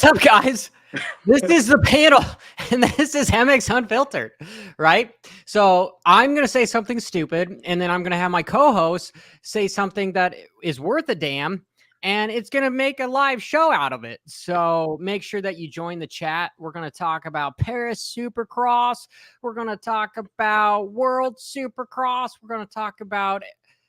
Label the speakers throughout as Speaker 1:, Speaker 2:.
Speaker 1: what's up, guys? This is the panel, and this is MX Unfiltered, right? So I'm going to say something stupid, and then I'm going to have my co-host say something that is worth a damn, and it's going to make a live show out of it. So make sure that you join the chat. We're going to talk about Paris Supercross. We're going to talk about World Supercross. We're going to talk about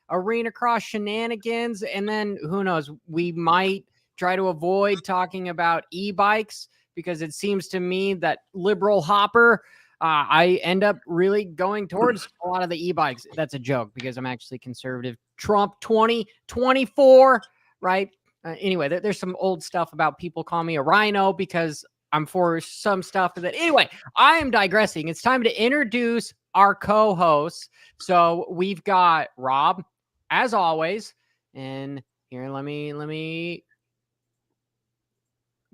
Speaker 1: arena cross shenanigans, and then who knows, we might try to avoid talking about e-bikes because it seems to me that liberal hopper, I end up really going towards a lot of the e-bikes. That's a joke because I'm actually conservative. Trump 2024, right? Anyway, there's some old stuff about people calling me a rhino because I'm for some stuff that. Anyway, I am digressing. It's time to introduce our co-hosts. So we've got Robb, as always, and here, let me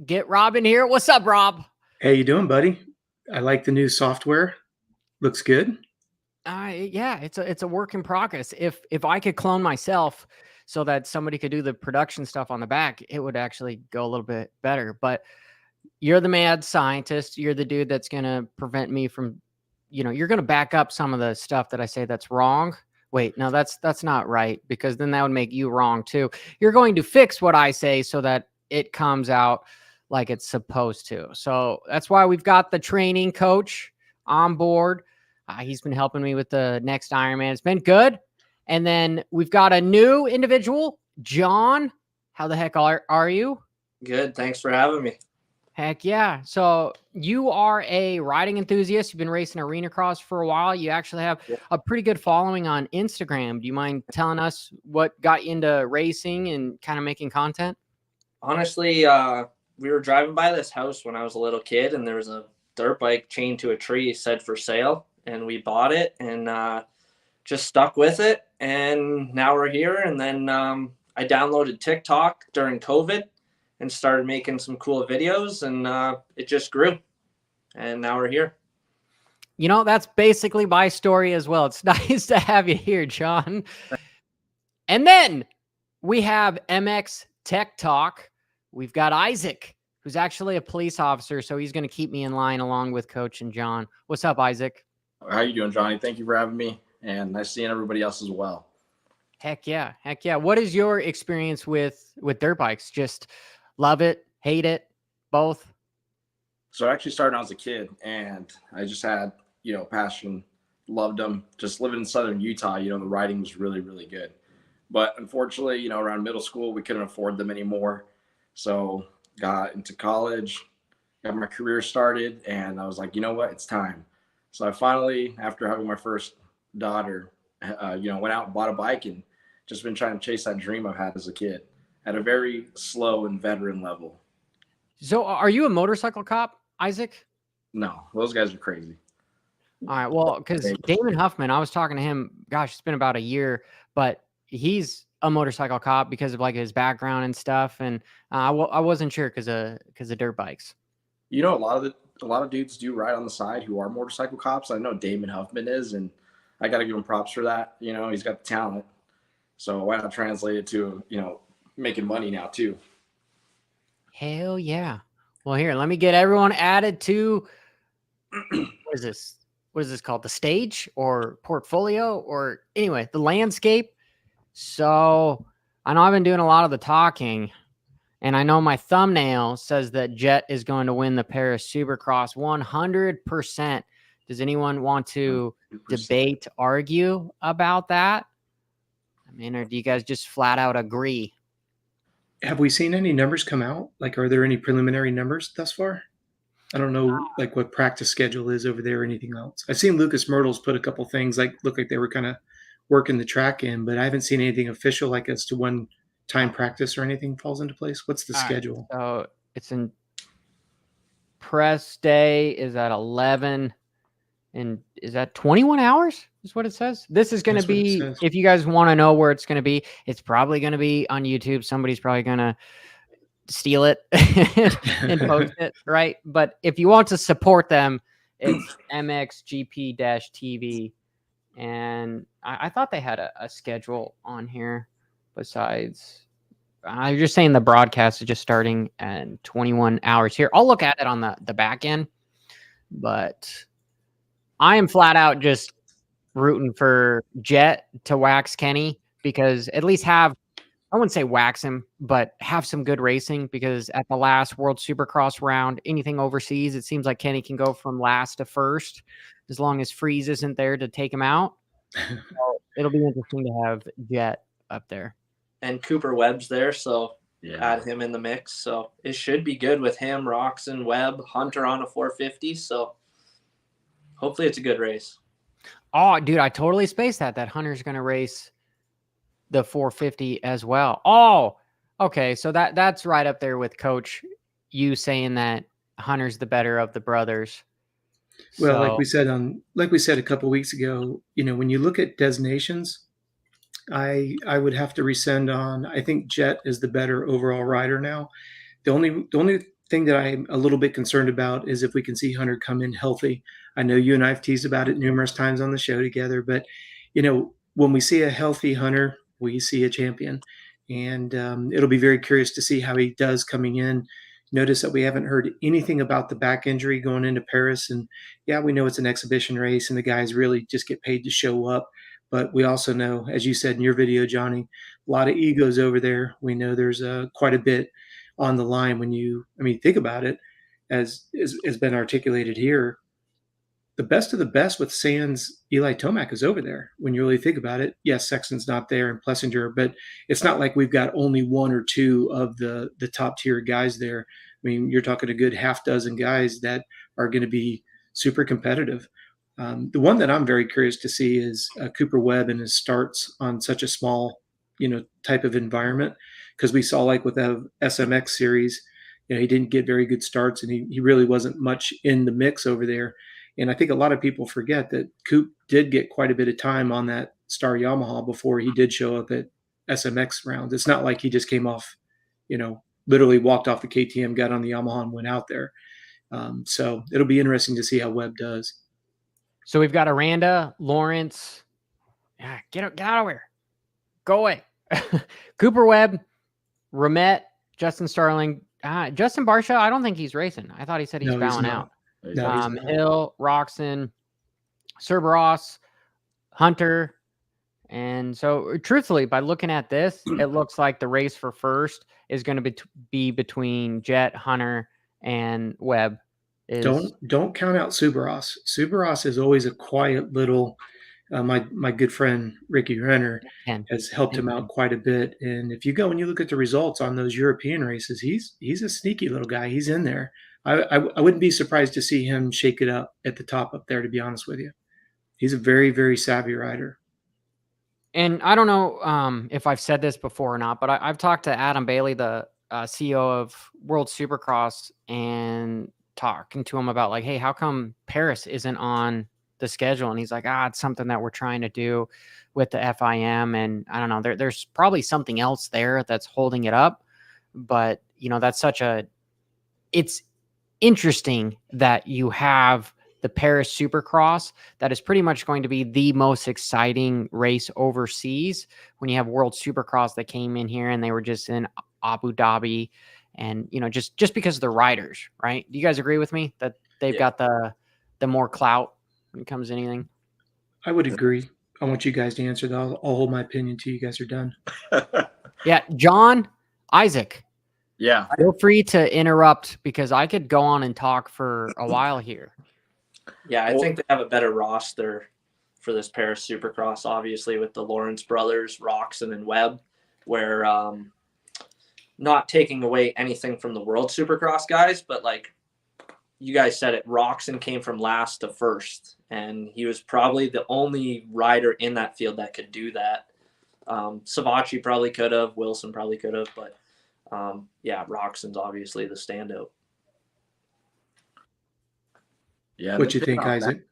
Speaker 1: get Robb in here. What's up, Robb?
Speaker 2: How you doing, buddy? I like the new software. Looks good.
Speaker 1: Yeah, it's a work in progress. If I could clone myself so that somebody could do the production stuff on the back, it would actually go a little bit better. But you're the mad scientist. You're the dude that's going to prevent me from, you're going to back up some of the stuff that I say that's wrong. Wait, no, that's not right, because then that would make you wrong too. You're going to fix what I say so that it comes out like it's supposed to. So that's why we've got the training coach on board. He's been helping me with the next Ironman. It's been good. And then we've got a new individual, John. How the heck are you?
Speaker 3: Good. Thanks for having me.
Speaker 1: Heck yeah. So you are a riding enthusiast. You've been racing arena cross for a while. You actually have a pretty good following on Instagram. Do you mind telling us what got you into racing and kind of making content?
Speaker 3: Honestly, we were driving by this house when I was a little kid, and there was a dirt bike chained to a tree, said for sale, and we bought it and just stuck with it. And now we're here. And then I downloaded TikTok during COVID and started making some cool videos, and it just grew. And now we're here.
Speaker 1: That's basically my story as well. It's nice to have you here, John. And then we have MX Tech Talk. We've got Isaac, who's actually a police officer, so he's going to keep me in line along with Coach and John. What's up, Isaac?
Speaker 4: How you doing, Johnny? Thank you for having me, and nice seeing everybody else as well.
Speaker 1: Heck yeah. What is your experience with dirt bikes? Just love it, hate it, both?
Speaker 4: So I actually started when I was a kid, and I just had, passion, loved them. Just living in southern Utah, the riding was really, really good. But unfortunately, around middle school, we couldn't afford them anymore. So got into college, got my career started, and I was like, you know what, it's time. So I finally, after having my first daughter, went out and bought a bike and just been trying to chase that dream I've had as a kid at a very slow and veteran level.
Speaker 1: So are you a motorcycle cop, Isaac?
Speaker 4: No, those guys are crazy.
Speaker 1: All right. Well, because Damon Huffman, I was talking to him, gosh, it's been about a year, but he's a motorcycle cop because of like his background and stuff. And I wasn't sure because of dirt bikes.
Speaker 4: A lot of dudes do ride on the side who are motorcycle cops. I know Damon Huffman is, and I got to give him props for that. He's got the talent. So why not translate it to, making money now too?
Speaker 1: Hell yeah. Well, here, let me get everyone added to, what is this called? The stage or portfolio or anyway, the landscape. So I know I've been doing a lot of the talking, and I know my thumbnail says that Jett is going to win the Paris Supercross 100%. Does anyone want to 100%. Debate, argue about that? Or do you guys just flat out agree?
Speaker 2: Have we seen any numbers come out? Like, are there any preliminary numbers thus far? I don't know, like what practice schedule is over there or anything else. I've seen Lucas Myrtles put a couple things look like they were kind of working the track in, but I haven't seen anything official like as to when time practice or anything falls into place. What's the schedule?
Speaker 1: So it's in press day is at 11, and is that 21 hours is what it says. This is going to be, if you guys want to know where it's going to be, it's probably going to be on YouTube. Somebody's probably going to steal it and post it, right? But if you want to support them, it's MXGP-TV. And I thought they had a schedule on here besides I'm just saying the broadcast is just starting in 21 hours here. I'll look at it on the back end, but I am flat out just rooting for Jett to wax Kenny, because at least have, I wouldn't say wax him, but have some good racing, because at the last World Supercross round, anything overseas, it seems like Kenny can go from last to first as long as Freeze isn't there to take him out. So it'll be interesting to have Jett up there.
Speaker 3: And Cooper Webb's there, so
Speaker 4: Yeah.
Speaker 3: add him in the mix. So it should be good with him, Roxon, Webb, Hunter on a 450. So hopefully it's a good race.
Speaker 1: Oh, dude, I totally spaced that Hunter's going to race the 450 as well. Oh, okay. So that's right up there with Coach, you saying that Hunter's the better of the brothers.
Speaker 2: Well,
Speaker 1: So,
Speaker 2: like we said a couple weeks ago, when you look at designations, I would have to rescind on. I think Jett is the better overall rider now. The only thing that I'm a little bit concerned about is if we can see Hunter come in healthy. I know you and I have teased about it numerous times on the show together, but when we see a healthy Hunter, we see a champion, and it'll be very curious to see how he does coming in. Notice that we haven't heard anything about the back injury going into Paris, and yeah, we know it's an exhibition race, and the guys really just get paid to show up. But we also know, as you said in your video, Johnny, a lot of egos over there. We know there's quite a bit on the line when think about it, as has been articulated here. The best of the best with Sands, Eli Tomac is over there. When you really think about it, yes, Sexton's not there and Plessinger, but it's not like we've got only one or two of the top tier guys there. I mean, you're talking a good half dozen guys that are going to be super competitive. The one that I'm very curious to see is Cooper Webb and his starts on such a small, type of environment, because we saw like with the SMX series, he didn't get very good starts, and he really wasn't much in the mix over there. And I think a lot of people forget that Coop did get quite a bit of time on that Star Yamaha before he did show up at SMX rounds. It's not like he just came off, literally walked off the KTM, got on the Yamaha, and went out there. So it'll be interesting to see how Webb does.
Speaker 1: So we've got Aranda, Lawrence. Yeah, get out of here. Go away. Cooper Webb, Ramette, Justin Starling, Justin Barsha. I don't think he's racing. I thought he said he's bowing out.
Speaker 2: No,
Speaker 1: Hill, Roxon, Cerberus, Hunter. And so truthfully, by looking at this, it looks like the race for first is going to be between Jett, Hunter, and Webb.
Speaker 2: Don't count out Supercross. Supercross is always a quiet little. My good friend Ricky Renner has helped him out quite a bit. And if you go and you look at the results on those European races, he's a sneaky little guy. He's in there. I wouldn't be surprised to see him shake it up at the top up there, to be honest with you. He's a very, very savvy rider.
Speaker 1: And I don't know if I've said this before or not, but I've talked to Adam Bailey, the CEO of World Supercross, and talking to him about like, hey, how come Paris isn't on the schedule? And he's like, it's something that we're trying to do with the FIM. And I don't know, there's probably something else there that's holding it up. But, that's it's interesting that you have the Paris Supercross that is pretty much going to be the most exciting race overseas, when you have World Supercross that came in here and they were just in Abu Dhabi, and just because of the riders, right? Do you guys agree with me that they've got the more clout when it comes to anything?
Speaker 2: I would agree. I want you guys to answer that. I'll hold my opinion till you guys are done.
Speaker 1: Yeah, John, Isaac.
Speaker 4: Yeah.
Speaker 1: Feel free to interrupt, because I could go on and talk for a while here.
Speaker 3: Yeah, I think they have a better roster for this Paris Supercross, obviously, with the Lawrence brothers, Roxon and Webb, where not taking away anything from the World Supercross guys, but like you guys said it, Roxon came from last to first, and he was probably the only rider in that field that could do that. Savachi probably could have, Wilson probably could have, but Roxon's obviously the standout.
Speaker 4: Yeah.
Speaker 2: What you think, Isaac?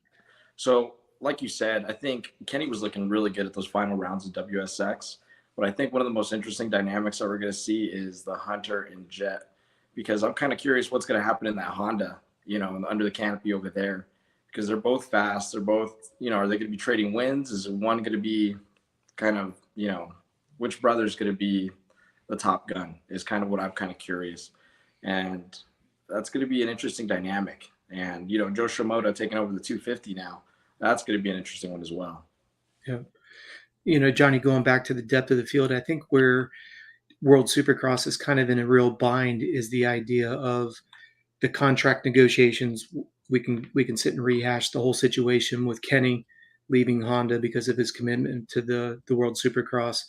Speaker 4: So, like you said, I think Kenny was looking really good at those final rounds of WSX. But I think one of the most interesting dynamics that we're going to see is the Hunter and Jett, because I'm kind of curious what's going to happen in that Honda, under the canopy over there, because they're both fast. They're both, are they going to be trading wins? Is one going to be kind of, which brother's going to be the top gun is kind of what I'm kind of curious. And that's going to be an interesting dynamic. And, you know, Joe Shimoda taking over the 250 now, that's going to be an interesting one as well.
Speaker 2: Yeah. You know, Johnny, going back to the depth of the field, I think where World Supercross is kind of in a real bind is the idea of the contract negotiations. We can sit and rehash the whole situation with Kenny leaving Honda because of his commitment to the World Supercross.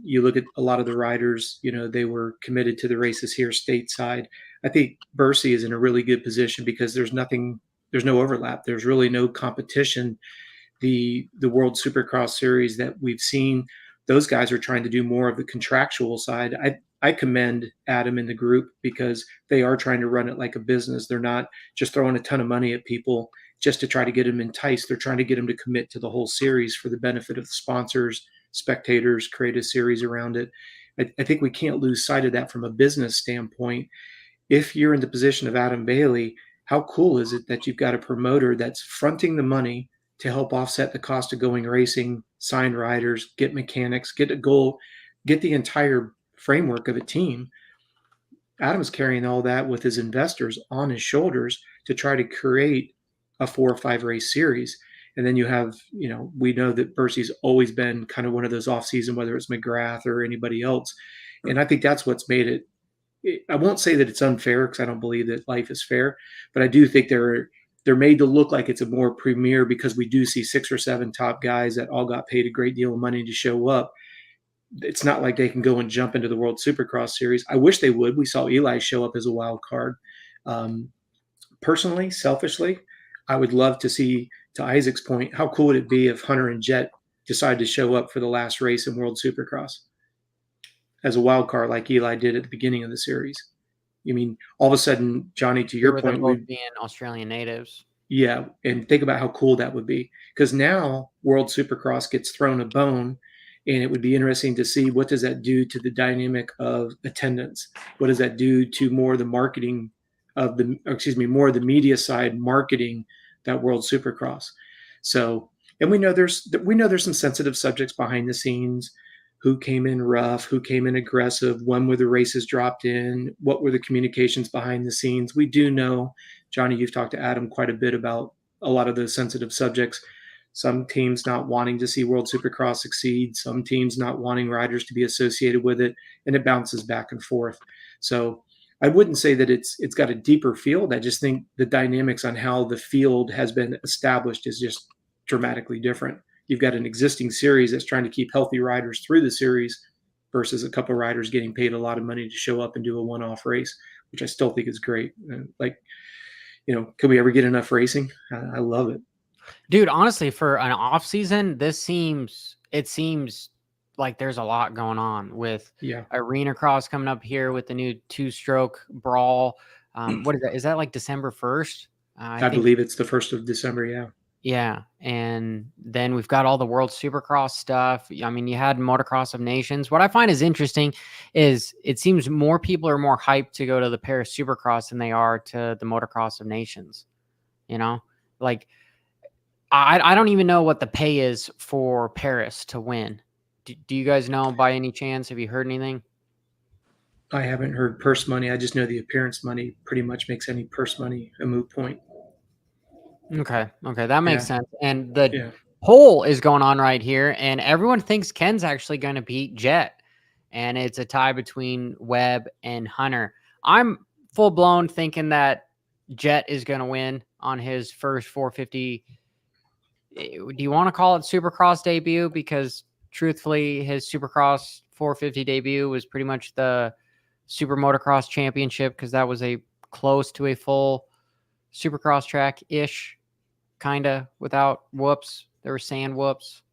Speaker 2: You look at a lot of the riders, you know, they were committed to the races here stateside. I think Bercy is in a really good position because there's no overlap. There's really no competition. The World Supercross series that we've seen, those guys are trying to do more of the contractual side. I commend Adam and the group because they are trying to run it like a business. They're not just throwing a ton of money at people just to try to get them enticed. They're trying to get them to commit to the whole series for the benefit of the sponsors, spectators, create a series around it. I think we can't lose sight of that from a business standpoint. If you're in the position of Adam Bailey, how cool is it that you've got a promoter that's fronting the money to help offset the cost of going racing, sign riders, get mechanics, get a goal, get the entire framework of a team. Adam's carrying all that with his investors on his shoulders to try to create a 4 or 5 race series. And then you have, you know, we know that Bercy's always been kind of one of those off season, whether it's McGrath or anybody else. And I think that's what's made it. I won't say that it's unfair because I don't believe that life is fair, but I do think they're made to look like it's a more premier because we do see 6 or 7 top guys that all got paid a great deal of money to show up. It's not like they can go and jump into the World Supercross series. I wish they would. We saw Eli show up as a wild card. Personally, selfishly, I would love to see, to Isaac's point, how cool would it be if Hunter and Jett decided to show up for the last race in World Supercross as a wild card like Eli did at the beginning of the series? I mean, all of a sudden, Johnny, to your point,
Speaker 1: both being Australian natives.
Speaker 2: Yeah, and think about how cool that would be. Because now World Supercross gets thrown a bone, and it would be interesting to see what does that do to the dynamic of attendance. What does that do to more of the marketing of more of the media side marketing that World Supercross. So, and we know there's some sensitive subjects behind the scenes. Who came in rough, who came in aggressive, when were the races dropped in, what were the communications behind the scenes. We do know, Johnny, you've talked to Adam quite a bit about a lot of those sensitive subjects. Some teams not wanting to see World Supercross succeed, some teams not wanting riders to be associated with it, and it bounces back and forth. So I wouldn't say that it's got a deeper field. I just think the dynamics on how the field has been established is just dramatically different. You've got an existing series that's trying to keep healthy riders through the series versus a couple of riders getting paid a lot of money to show up and do a one-off race, which I still think is great. Like, you know, can we ever get enough racing? I love it.
Speaker 1: Dude, honestly, for an off season, it seems like there's a lot going on with Arena Cross coming up here with the new 2-stroke brawl. What is that? Is that like December 1st?
Speaker 2: I believe it's the 1st of December. Yeah.
Speaker 1: Yeah. And then we've got all the World Supercross stuff. I mean, you had Motocross of Nations. What I find is interesting is it seems more people are more hyped to go to the Paris Supercross than they are to the Motocross of Nations. You know, like I don't even know what the pay is for Paris to win. Do you guys know by any chance? Have you heard anything?
Speaker 2: I haven't heard purse money. I just know the appearance money pretty much makes any purse money a moot point.
Speaker 1: Okay, that makes sense. And the poll is going on right here, and everyone thinks Ken's actually going to beat Jett, and it's a tie between Webb and Hunter. I'm full blown thinking that Jett is going to win on his first 450. Do you want to call it Supercross debut? Because truthfully, his Supercross 450 debut was pretty much the Super Motocross Championship because that was a close to a full Supercross track-ish. Kind of without whoops. There were sand whoops.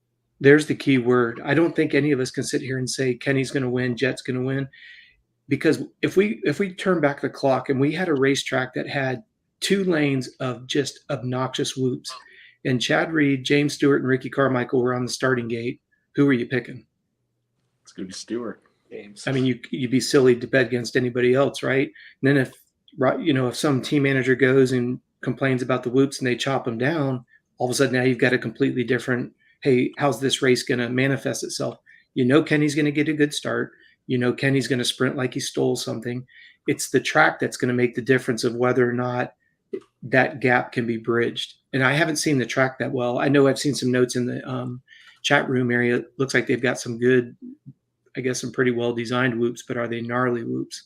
Speaker 2: There's the key word. I don't think any of us can sit here and say Kenny's going to win, Jett's going to win, because if we turn back the clock and we had a racetrack that had 2 lanes of just obnoxious whoops, and Chad Reed, James Stewart, and Ricky Carmichael were on the starting gate, who are you picking?
Speaker 4: It's going to be Stewart.
Speaker 2: James. I mean, you'd be silly to bet against anybody else, right? And then if some team manager goes and complains about the whoops and they chop them down, all of a sudden now you've got a completely different, hey, how's this race going to manifest itself? You know Kenny's going to get a good start. Kenny's going to sprint like he stole something. It's the track that's going to make the difference of whether or not that gap can be bridged. And I haven't seen the track that well. I know I've seen some notes in the chat room area. It looks like they've got some good, I guess, some pretty well designed whoops, but are they gnarly whoops?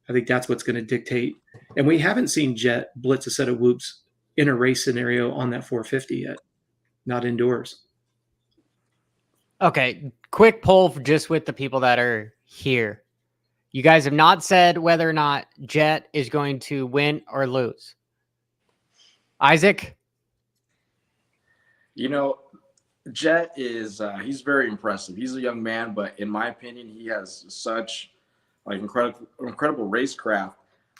Speaker 2: I think that's what's going to dictate. And we haven't seen Jett blitz a set of whoops in a race scenario on that 450 yet, not indoors.
Speaker 1: Okay, quick poll just with the people that are here. You guys have not said whether or not Jett is going to win or lose. Isaac?
Speaker 4: Jett is he's very impressive. He's a young man, but in my opinion, he has such incredible racecraft.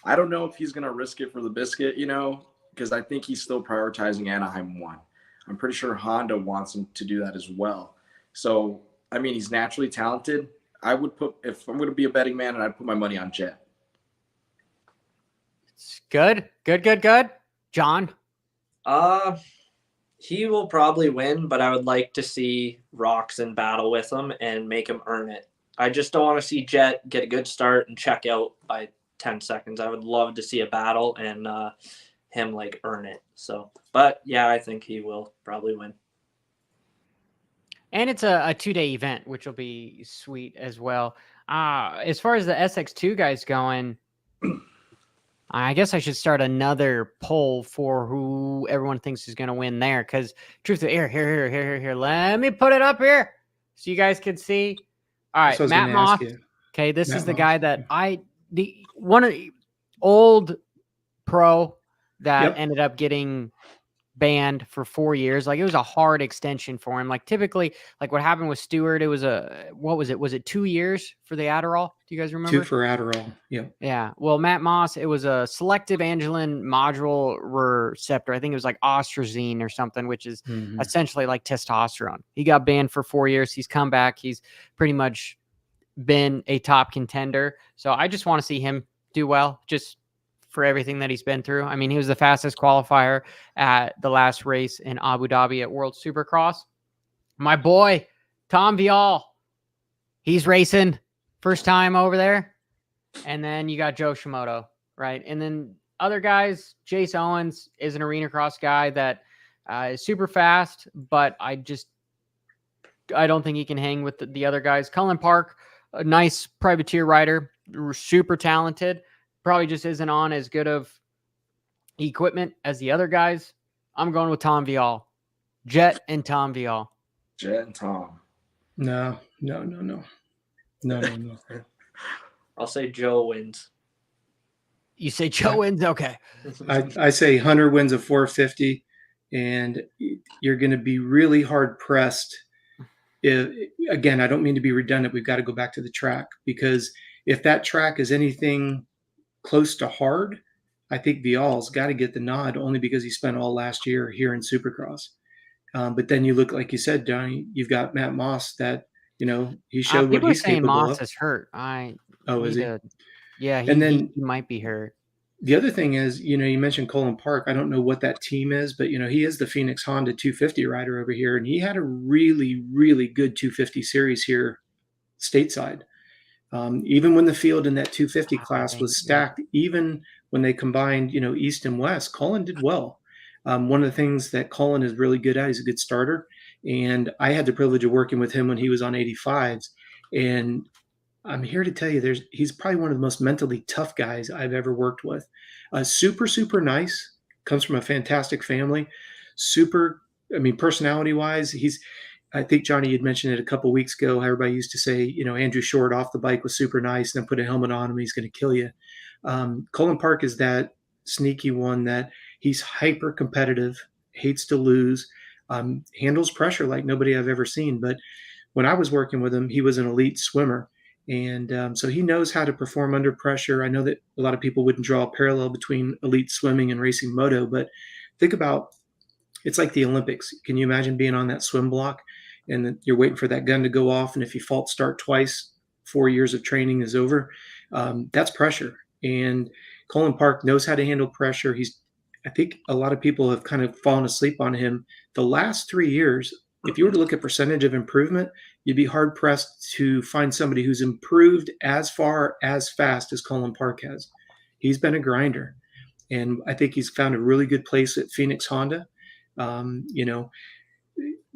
Speaker 4: I don't know if he's going to risk it for the biscuit, because I think he's still prioritizing Anaheim 1. I'm pretty sure Honda wants him to do that as well. So, he's naturally talented. If I'm going to be a betting man, I'd put my money on Jett.
Speaker 1: Good. John?
Speaker 3: He will probably win, but I would like to see Roczen battle with him and make him earn it. I just don't want to see Jett get a good start and check out by 10 seconds. I would love to see a battle and him earn it. So, but yeah, I think he will probably win.
Speaker 1: And it's a 2-day event, which will be sweet as well. As far as the SX2 guys going, I guess I should start another poll for who everyone thinks is going to win there. Because truth of here. Let me put it up here so you guys can see. All right, Matt Moss. Okay, this is the guy that one of the old pro that ended up getting banned for 4 years. It was a hard extension for him. Typically, what happened with Stewart, it was what was it? Was it 2 years for the Adderall? Do you guys remember?
Speaker 2: 2 for Adderall. Yeah.
Speaker 1: Yeah. Well, Matt Moss, it was a selective angelin module receptor. I think it was ostrazine or something, which is essentially like testosterone. He got banned for 4 years. He's come back. He's pretty much been a top contender. So I just want to see him do well, just for everything that he's been through. He was the fastest qualifier at the last race in Abu Dhabi at World Supercross. My boy, Tom Vial, he's racing first time over there. And then you got Joe Shimoda, right? And then other guys, Jace Owens is an arena cross guy that is super fast, but I don't think he can hang with the other guys. Cullen Park, a nice privateer rider, super talented. Probably just isn't on as good of equipment as the other guys. I'm going with Tom Vial. Jett and Tom Vial.
Speaker 4: Jett and Tom.
Speaker 2: No.
Speaker 3: I'll say Joe wins.
Speaker 1: You say Joe wins? Okay.
Speaker 2: I say Hunter wins a 450, and you're going to be really hard pressed. Again, I don't mean to be redundant. We've got to go back to the track, because if that track is anything close to hard, I think Vial's got to get the nod, only because he spent all last year here in Supercross. But then you look, like you said, Johnny, you've got Matt Moss that, he showed what he's capable
Speaker 1: Moss
Speaker 2: of.
Speaker 1: is hurt.
Speaker 2: Is he?
Speaker 1: Yeah,
Speaker 2: he
Speaker 1: might be hurt.
Speaker 2: The other thing is, you mentioned Cullen Park. I don't know what that team is, but, he is the Phoenix Honda 250 rider over here, and he had a really, really good 250 series here stateside. Even when the field in that 250 class was stacked, even when they combined, East and West, Cullen did well. One of the things that Cullen is really good at, he's a good starter. And I had the privilege of working with him when he was on 85s. And I'm here to tell you, he's probably one of the most mentally tough guys I've ever worked with. Super, super nice, comes from a fantastic family. Personality-wise, I think Johnny had mentioned it a couple of weeks ago. How everybody used to say, Andrew Short off the bike was super nice, and then put a helmet on him, he's going to kill you. Cullen Park is that sneaky one that he's hyper competitive, hates to lose, handles pressure like nobody I've ever seen. But when I was working with him, he was an elite swimmer. And so he knows how to perform under pressure. I know that a lot of people wouldn't draw a parallel between elite swimming and racing moto, but think about, it's like the Olympics. Can you imagine being on that swim block and then you're waiting for that gun to go off? And if you false start twice, 4 years of training is over. That's pressure. And Cullen Park knows how to handle pressure. I think a lot of people have kind of fallen asleep on him. The last 3 years, if you were to look at percentage of improvement, you'd be hard pressed to find somebody who's improved as far as fast as Colin Park has. He's been a grinder, and I think he's found a really good place at Phoenix Honda. You know,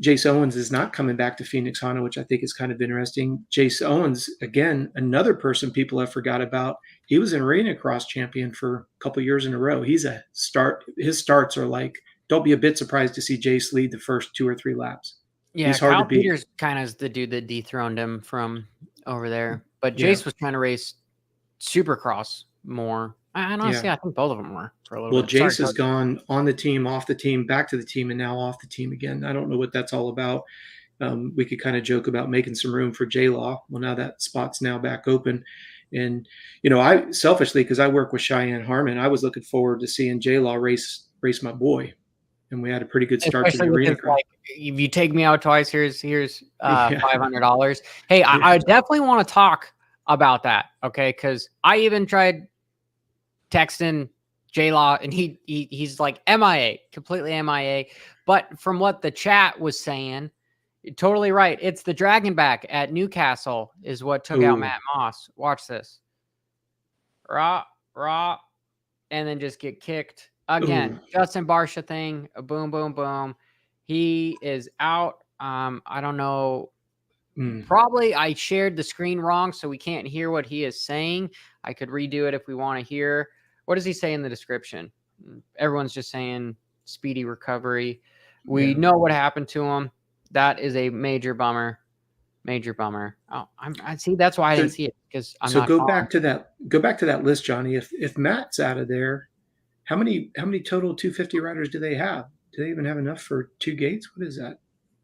Speaker 2: Jace Owens is not coming back to Phoenix Honda, which I think is kind of interesting. Jace Owens, again, another person people have forgot about. He was an arena cross champion for a couple years in a row. He's a start. His starts are like, don't be a bit surprised to see Jace lead the first 2 or 3 laps.
Speaker 1: Yeah,
Speaker 2: He's hard
Speaker 1: Kyle
Speaker 2: to beat.
Speaker 1: Peters kind of is the dude that dethroned him from over there. But
Speaker 2: Yeah.
Speaker 1: Jace was trying to race Supercross more. And honestly, I think both of them were for a little
Speaker 2: Well,
Speaker 1: bit.
Speaker 2: Jace
Speaker 1: Sorry,
Speaker 2: has gone on the team, off the team, back to the team, and now off the team again. I don't know what that's all about. We could kind of joke about making some room for J-Law. Well, now that spot's now back open. And, you know, I selfishly, because I work with Cheyenne Harmon, I was looking forward to seeing J-Law race my boy. And we had a pretty good start
Speaker 1: Especially
Speaker 2: to the arena.
Speaker 1: like, if you take me out twice, here's $500. Hey, I definitely want to talk about that, okay? Because I even tried texting J-Law, and he's like MIA, completely MIA. But from what the chat was saying, you're totally right. It's the Dragonback at Newcastle is what took out Matt Moss. Watch this. Raw, and then just get kicked. Again, Justin Barsha thing, boom, boom, boom. He is out. I don't know. Probably I shared the screen wrong, so we can't hear what he is saying. I could redo it if we want to hear. What does he say in the description? Everyone's just saying speedy recovery. We know what happened to him. That is a major bummer. Major bummer. Oh, I see. That's why I didn't see it, because I'm not.
Speaker 2: Go back to that list, Johnny. If Matt's out of there, how many total 250 riders do they have? Do they even have enough for 2 gates? What is that?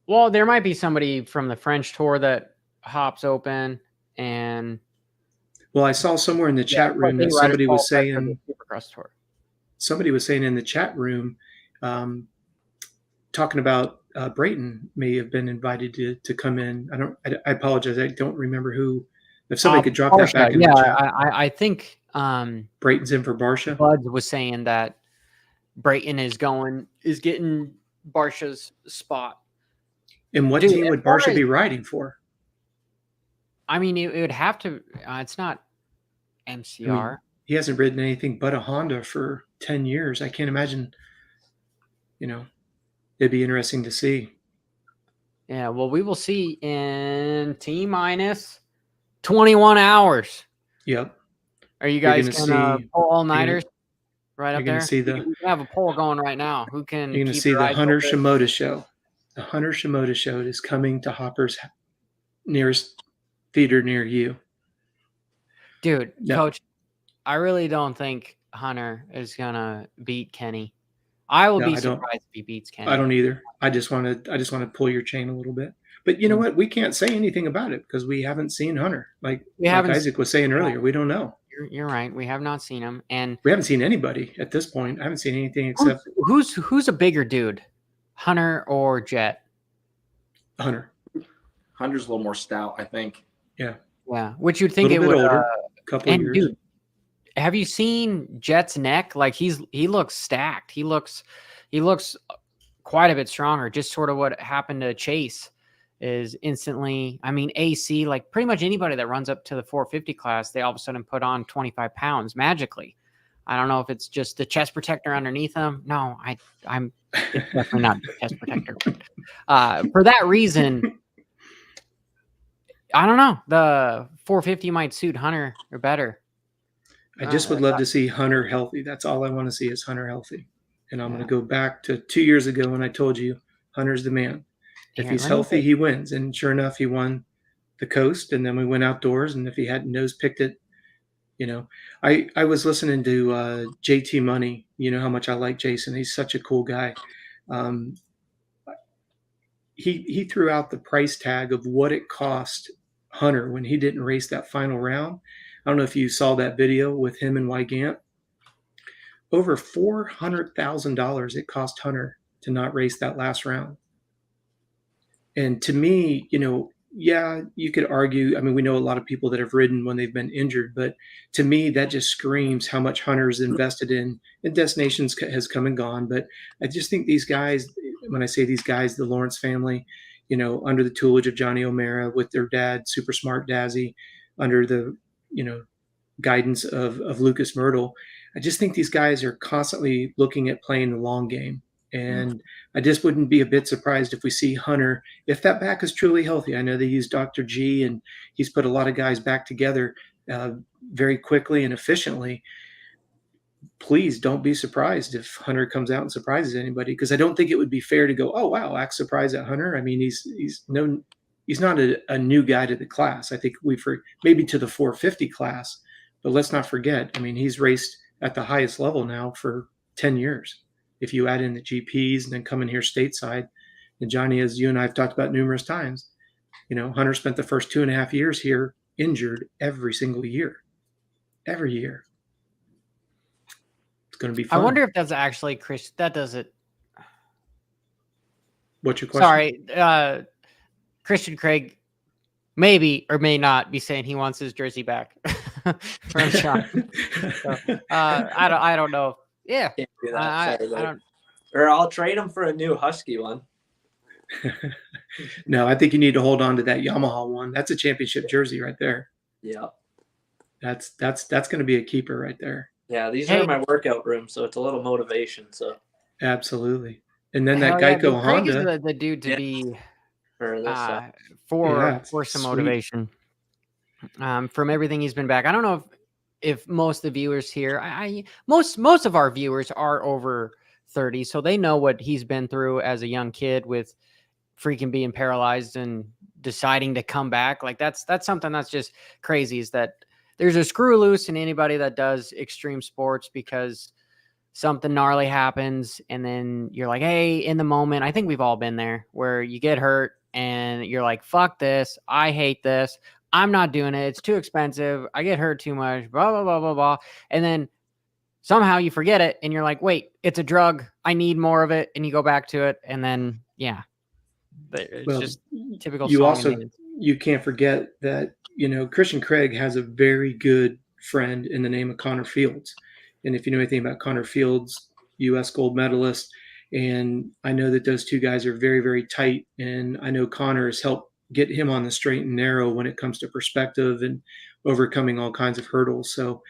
Speaker 1: Well, there might be somebody from the French tour that hops open, and
Speaker 2: well, I saw somewhere in the chat room that somebody was saying
Speaker 1: Supercross tour.
Speaker 2: Somebody was saying in the chat room, talking about Brayton may have been invited to come in. I apologize. I don't remember who. If somebody could drop that back in the chat.
Speaker 1: I think
Speaker 2: Brayton's in for Barsha.
Speaker 1: Bud was saying that Brayton is getting Barsha's spot.
Speaker 2: And what team would Barsha be riding for?
Speaker 1: I mean, it would have to. It's not MCR.
Speaker 2: I mean, he hasn't ridden anything but a Honda for 10 years. I can't imagine. You know, it'd be interesting to see.
Speaker 1: Yeah, well, we will see in T-minus 21 hours.
Speaker 2: Yep.
Speaker 1: Are you guys going to pull all-nighters right up there?
Speaker 2: See
Speaker 1: we have a poll going right now. Who can
Speaker 2: You're going to see the Hunter Shimoda show. The Hunter Shimoda show is coming to Hopper's nearest theater near you.
Speaker 1: Dude, Coach, I really don't think Hunter is going to beat Kenny. I will be surprised if he beats Kenny.
Speaker 2: I don't either. I just want to pull your chain a little bit. But you know what? We can't say anything about it because we haven't seen Hunter. Like Isaac was saying earlier, we don't know.
Speaker 1: You're right. We have not seen him, and
Speaker 2: we haven't seen anybody at this point. I haven't seen anything except
Speaker 1: who's a bigger dude, Hunter or Jett?
Speaker 2: Hunter.
Speaker 4: Hunter's a little more stout, I think.
Speaker 2: Yeah.
Speaker 1: Yeah. Which you'd think it would.
Speaker 2: Older, a couple of years.
Speaker 1: Dude, have you seen Jett's neck? Like he looks stacked. He looks quite a bit stronger. Just sort of what happened to Chase is instantly. I mean, AC, like pretty much anybody that runs up to the 450 class, they all of a sudden put on 25 pounds magically. I don't know if it's just the chest protector underneath them. No, I'm it's definitely not the chest protector. For that reason, I don't know. The 450 might suit Hunter or better.
Speaker 2: I just would love to see Hunter healthy. That's all I want to see is Hunter healthy. And I'm going to go back to 2 years ago when I told you Hunter's the man. If he's healthy, he wins. And sure enough, he won the coast. And then we went outdoors. And if he hadn't nose picked it, you know, I was listening to JT Money. You know how much I like Jason. He's such a cool guy. He threw out the price tag of what it cost Hunter when he didn't race that final round. I don't know if you saw that video with him and Wygant. Over $400,000 it cost Hunter to not race that last round. And to me, you know, yeah, you could argue. I mean, we know a lot of people that have ridden when they've been injured, but to me, that just screams how much Hunter's invested in. And Destinations has come and gone, but I just think these guys, when I say these guys, the Lawrence family, under the tutelage of Johnny O'Mara with their dad, super smart Dazzy, under the, guidance of Lucas Myrtle. I just think these guys are constantly looking at playing the long game. And I just wouldn't be a bit surprised if we see Hunter, if that back is truly healthy. I know they use Dr. G, and he's put a lot of guys back together very quickly and efficiently. Please don't be surprised if Hunter comes out and surprises anybody, because I don't think it would be fair to go, oh wow, act surprised at Hunter. I mean, he's not a new guy to the class. I think maybe to the 450 class, but let's not forget. I mean, he's raced at the highest level now for 10 years. If you add in the GPs and then come in here stateside, and Johnny, as you and I have talked about numerous times, Hunter spent the first 2.5 years here injured every single year, every year. It's going to be fun.
Speaker 1: I wonder if that's actually Chris. That does it.
Speaker 2: What's your question?
Speaker 1: Sorry. Christian Craig maybe or may not be saying he wants his jersey back from Sean. So, I don't know. Yeah.
Speaker 3: Can't do that.
Speaker 1: I don't.
Speaker 3: Or I'll trade him for a new Husky one.
Speaker 2: No, I think you need to hold on to that Yamaha one. That's a championship jersey right there.
Speaker 3: Yeah.
Speaker 2: That's going to be a keeper right there.
Speaker 3: Yeah, these are my workout room, so it's a little motivation. So
Speaker 2: absolutely. And then that Geico
Speaker 1: Craig
Speaker 2: Honda,
Speaker 1: is the dude to be
Speaker 3: for
Speaker 1: for some motivation. From everything he's been back. I don't know if most of the viewers here, most of our viewers are over 30, so they know what he's been through as a young kid with freaking being paralyzed and deciding to come back. Like that's something that's just crazy, is that there's a screw loose in anybody that does extreme sports because something gnarly happens. And then you're like, hey, in the moment, I think we've all been there where you get hurt and you're like, fuck this. I hate this. I'm not doing it. It's too expensive. I get hurt too much, blah, blah, blah, blah, blah. And then somehow you forget it and you're like, wait, it's a drug. I need more of it. And you go back to it. And then, yeah, it's just typical.
Speaker 2: You can't forget that, Christian Craig has a very good friend in the name of Connor Fields. And if you know anything about Connor Fields, U.S. gold medalist, and I know that those two guys are very, very tight. And I know Connor has helped get him on the straight and narrow when it comes to perspective and overcoming all kinds of hurdles. So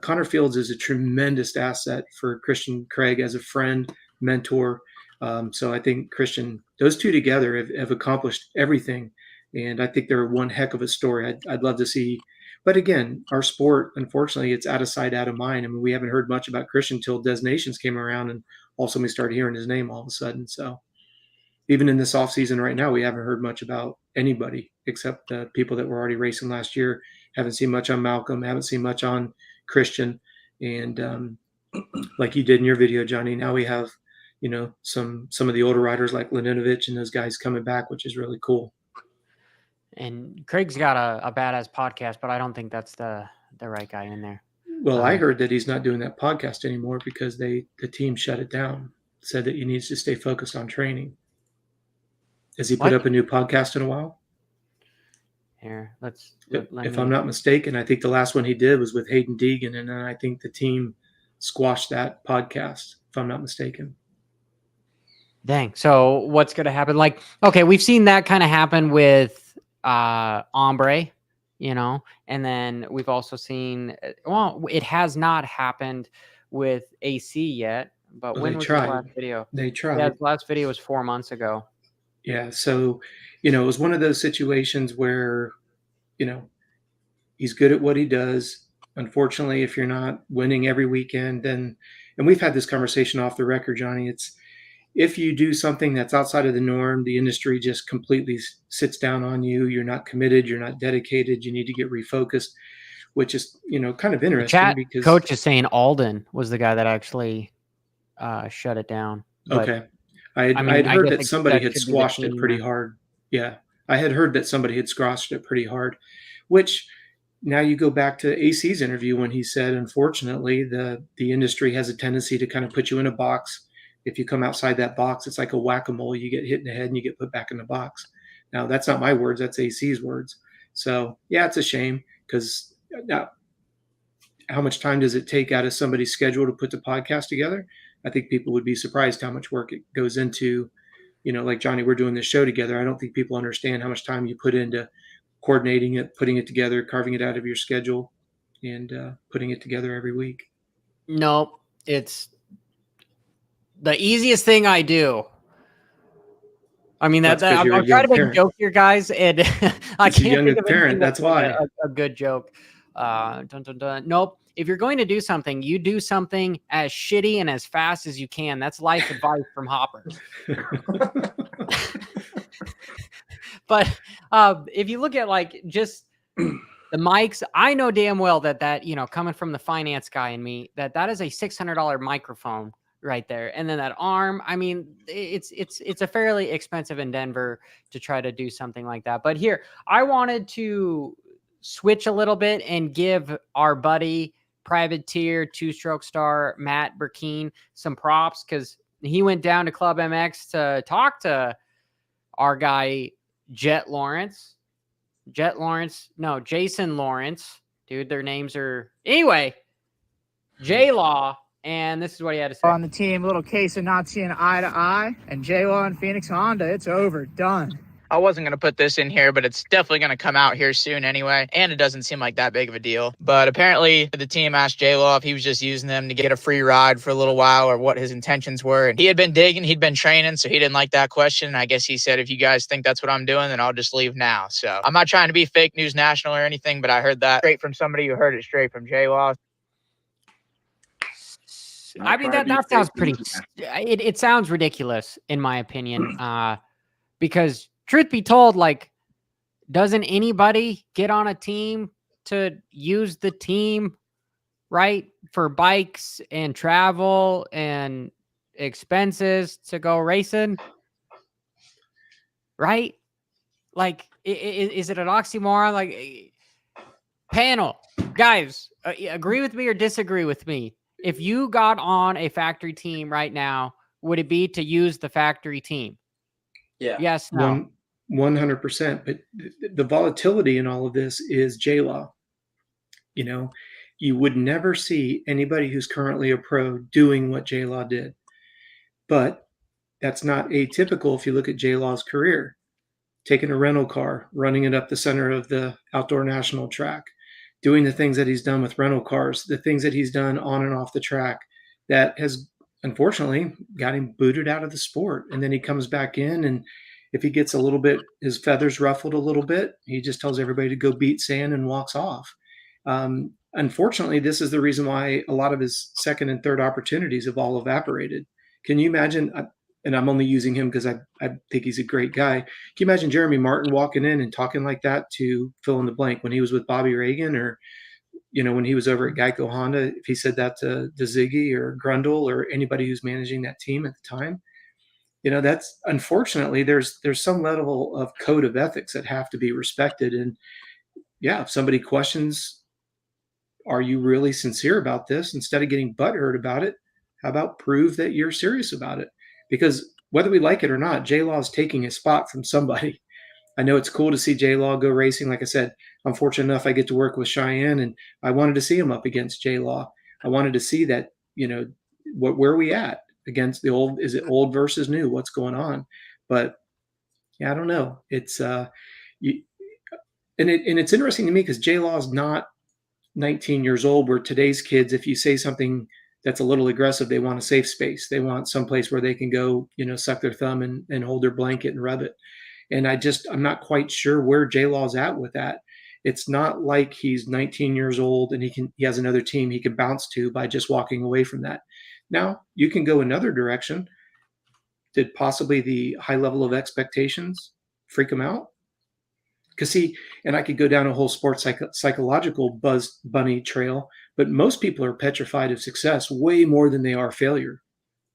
Speaker 2: Connor Fields is a tremendous asset for Christian Craig as a friend, mentor. So I think those two together have accomplished everything. And I think they're one heck of a story. I'd love to see. But again, our sport, unfortunately, it's out of sight, out of mind. I mean, we haven't heard much about Christian until Des Nations came around, and also we started hearing his name all of a sudden. So even in this offseason right now, we haven't heard much about anybody except the people that were already racing last year. Haven't seen much on Malcolm, haven't seen much on Christian. And like you did in your video, Johnny, now we have, some of the older riders like Laninovich and those guys coming back, which is really cool.
Speaker 1: And Craig's got a badass podcast, but I don't think that's the right guy in there.
Speaker 2: Well, I heard that he's not doing that podcast anymore because the team shut it down, said that he needs to stay focused on training. Has he put up a new podcast in a while?
Speaker 1: Here,
Speaker 2: if I'm not mistaken, I think the last one he did was with Hayden Deegan, and then I think the team squashed that podcast, if I'm not mistaken.
Speaker 1: Dang. So what's going to happen? Like, okay, we've seen that kind of happen with Ombre, and then we've also seen, it has not happened with AC yet, but when was the last video?
Speaker 2: They tried.
Speaker 1: Yeah, the last video was 4 months ago.
Speaker 2: Yeah. So, it was one of those situations where, he's good at what he does. Unfortunately, if you're not winning every weekend, and we've had this conversation off the record, Johnny, if you do something that's outside of the norm, the industry just completely sits down on you. You're not committed. You're not dedicated. You need to get refocused, which is, kind of interesting.
Speaker 1: Chat
Speaker 2: because
Speaker 1: coach is saying Alden was the guy that actually shut it down. But,
Speaker 2: okay. I had heard that somebody had squashed it pretty hard. Yeah. I had heard that somebody had squashed it pretty hard, which now you go back to AC's interview when he said, unfortunately, the industry has a tendency to kind of put you in a box. If you come outside that box, it's like a whack-a-mole. You get hit in the head and you get put back in the box. Now, that's not my words. That's AC's words. So, yeah, it's a shame because now how much time does it take out of somebody's schedule to put the podcast together? I think people would be surprised how much work it goes into like Johnny, we're doing this show together. I don't think people understand how much time you put into coordinating it, putting it together, carving it out of your schedule, and putting it together every week.
Speaker 1: No, it's the easiest thing I do. I mean, I'm trying to make a joke here, guys, and I can't think of anything
Speaker 2: that's why
Speaker 1: a good joke. Dun, dun, dun. Nope. If you're going to do something, you do something as shitty and as fast as you can. That's life advice from Hopper. But if you look at like just the mics, I know damn well that coming from the finance guy in me, that is a $600 microphone right there. And then that arm, I mean, it's a fairly expensive endeavor to try to do something like that. But here, I wanted to switch a little bit and give our buddy privateer 2-stroke star Matt Burkeen some props, because he went down to Club MX to talk to our guy Jason Lawrence. Dude, their names are anyway. J-Law. And this is what he had to say.
Speaker 5: On the team, a little case of not seeing eye to eye. And J-Law and Phoenix Honda, it's over. Done.
Speaker 6: I wasn't going to put this in here, but it's definitely going to come out here soon anyway. And it doesn't seem like that big of a deal. But apparently the team asked J-Law if he was just using them to get a free ride for a little while or what his intentions were. And he had been digging, he'd been training, so he didn't like that question. And I guess he said, if you guys think that's what I'm doing, then I'll just leave now. So I'm not trying to be fake news national or anything, but I heard that straight from somebody who heard it straight from J-Law.
Speaker 1: I mean, that sounds pretty, it sounds ridiculous in my opinion, because truth be told, like, doesn't anybody get on a team to use the team, right, for bikes and travel and expenses to go racing, right? Like, is it an oxymoron? Like, panel, guys, agree with me or disagree with me? If you got on a factory team right now, would it be to use the factory team?
Speaker 3: Yeah.
Speaker 1: Yes. No.
Speaker 2: 100%. But the volatility in all of this is J-Law. You would never see anybody who's currently a pro doing what J-Law did. But that's not atypical if you look at J-Law's career. Taking a rental car, running it up the center of the outdoor national track, doing the things that he's done with rental cars, the things that he's done on and off the track, that has unfortunately got him booted out of the sport. And then he comes back in, and if he gets a little bit, his feathers ruffled a little bit, he just tells everybody to go beat sand and walks off. Unfortunately, this is the reason why a lot of his second and third opportunities have all evaporated. Can you imagine, and I'm only using him because I think he's a great guy. Can you imagine Jeremy Martin walking in and talking like that to fill in the blank when he was with Bobby Reagan, or, when he was over at Geico Honda, if he said that to Ziggy or Grundle or anybody who's managing that team at the time? That's unfortunately, there's some level of code of ethics that have to be respected. And yeah, if somebody questions, are you really sincere about this? Instead of getting butthurt about it, how about prove that you're serious about it? Because whether we like it or not, J-Law is taking a spot from somebody. I know it's cool to see J-Law go racing. Like I said, I'm fortunate enough I get to work with Cheyenne, and I wanted to see him up against J-Law. I wanted to see that, where are we at against the old? Is it old versus new? What's going on? But yeah, I don't know. It's and it's interesting to me because J-Law is not 19 years old, where today's kids, if you say something that's a little aggressive, they want a safe space. They want someplace where they can go, suck their thumb and hold their blanket and rub it. And I'm not quite sure where J-Law's at with that. It's not like he's 19 years old and he has another team he can bounce to by just walking away from that. Now you can go another direction. Did possibly the high level of expectations freak him out? Because and I could go down a whole sports psychological buzz bunny trail, but most people are petrified of success way more than they are failure.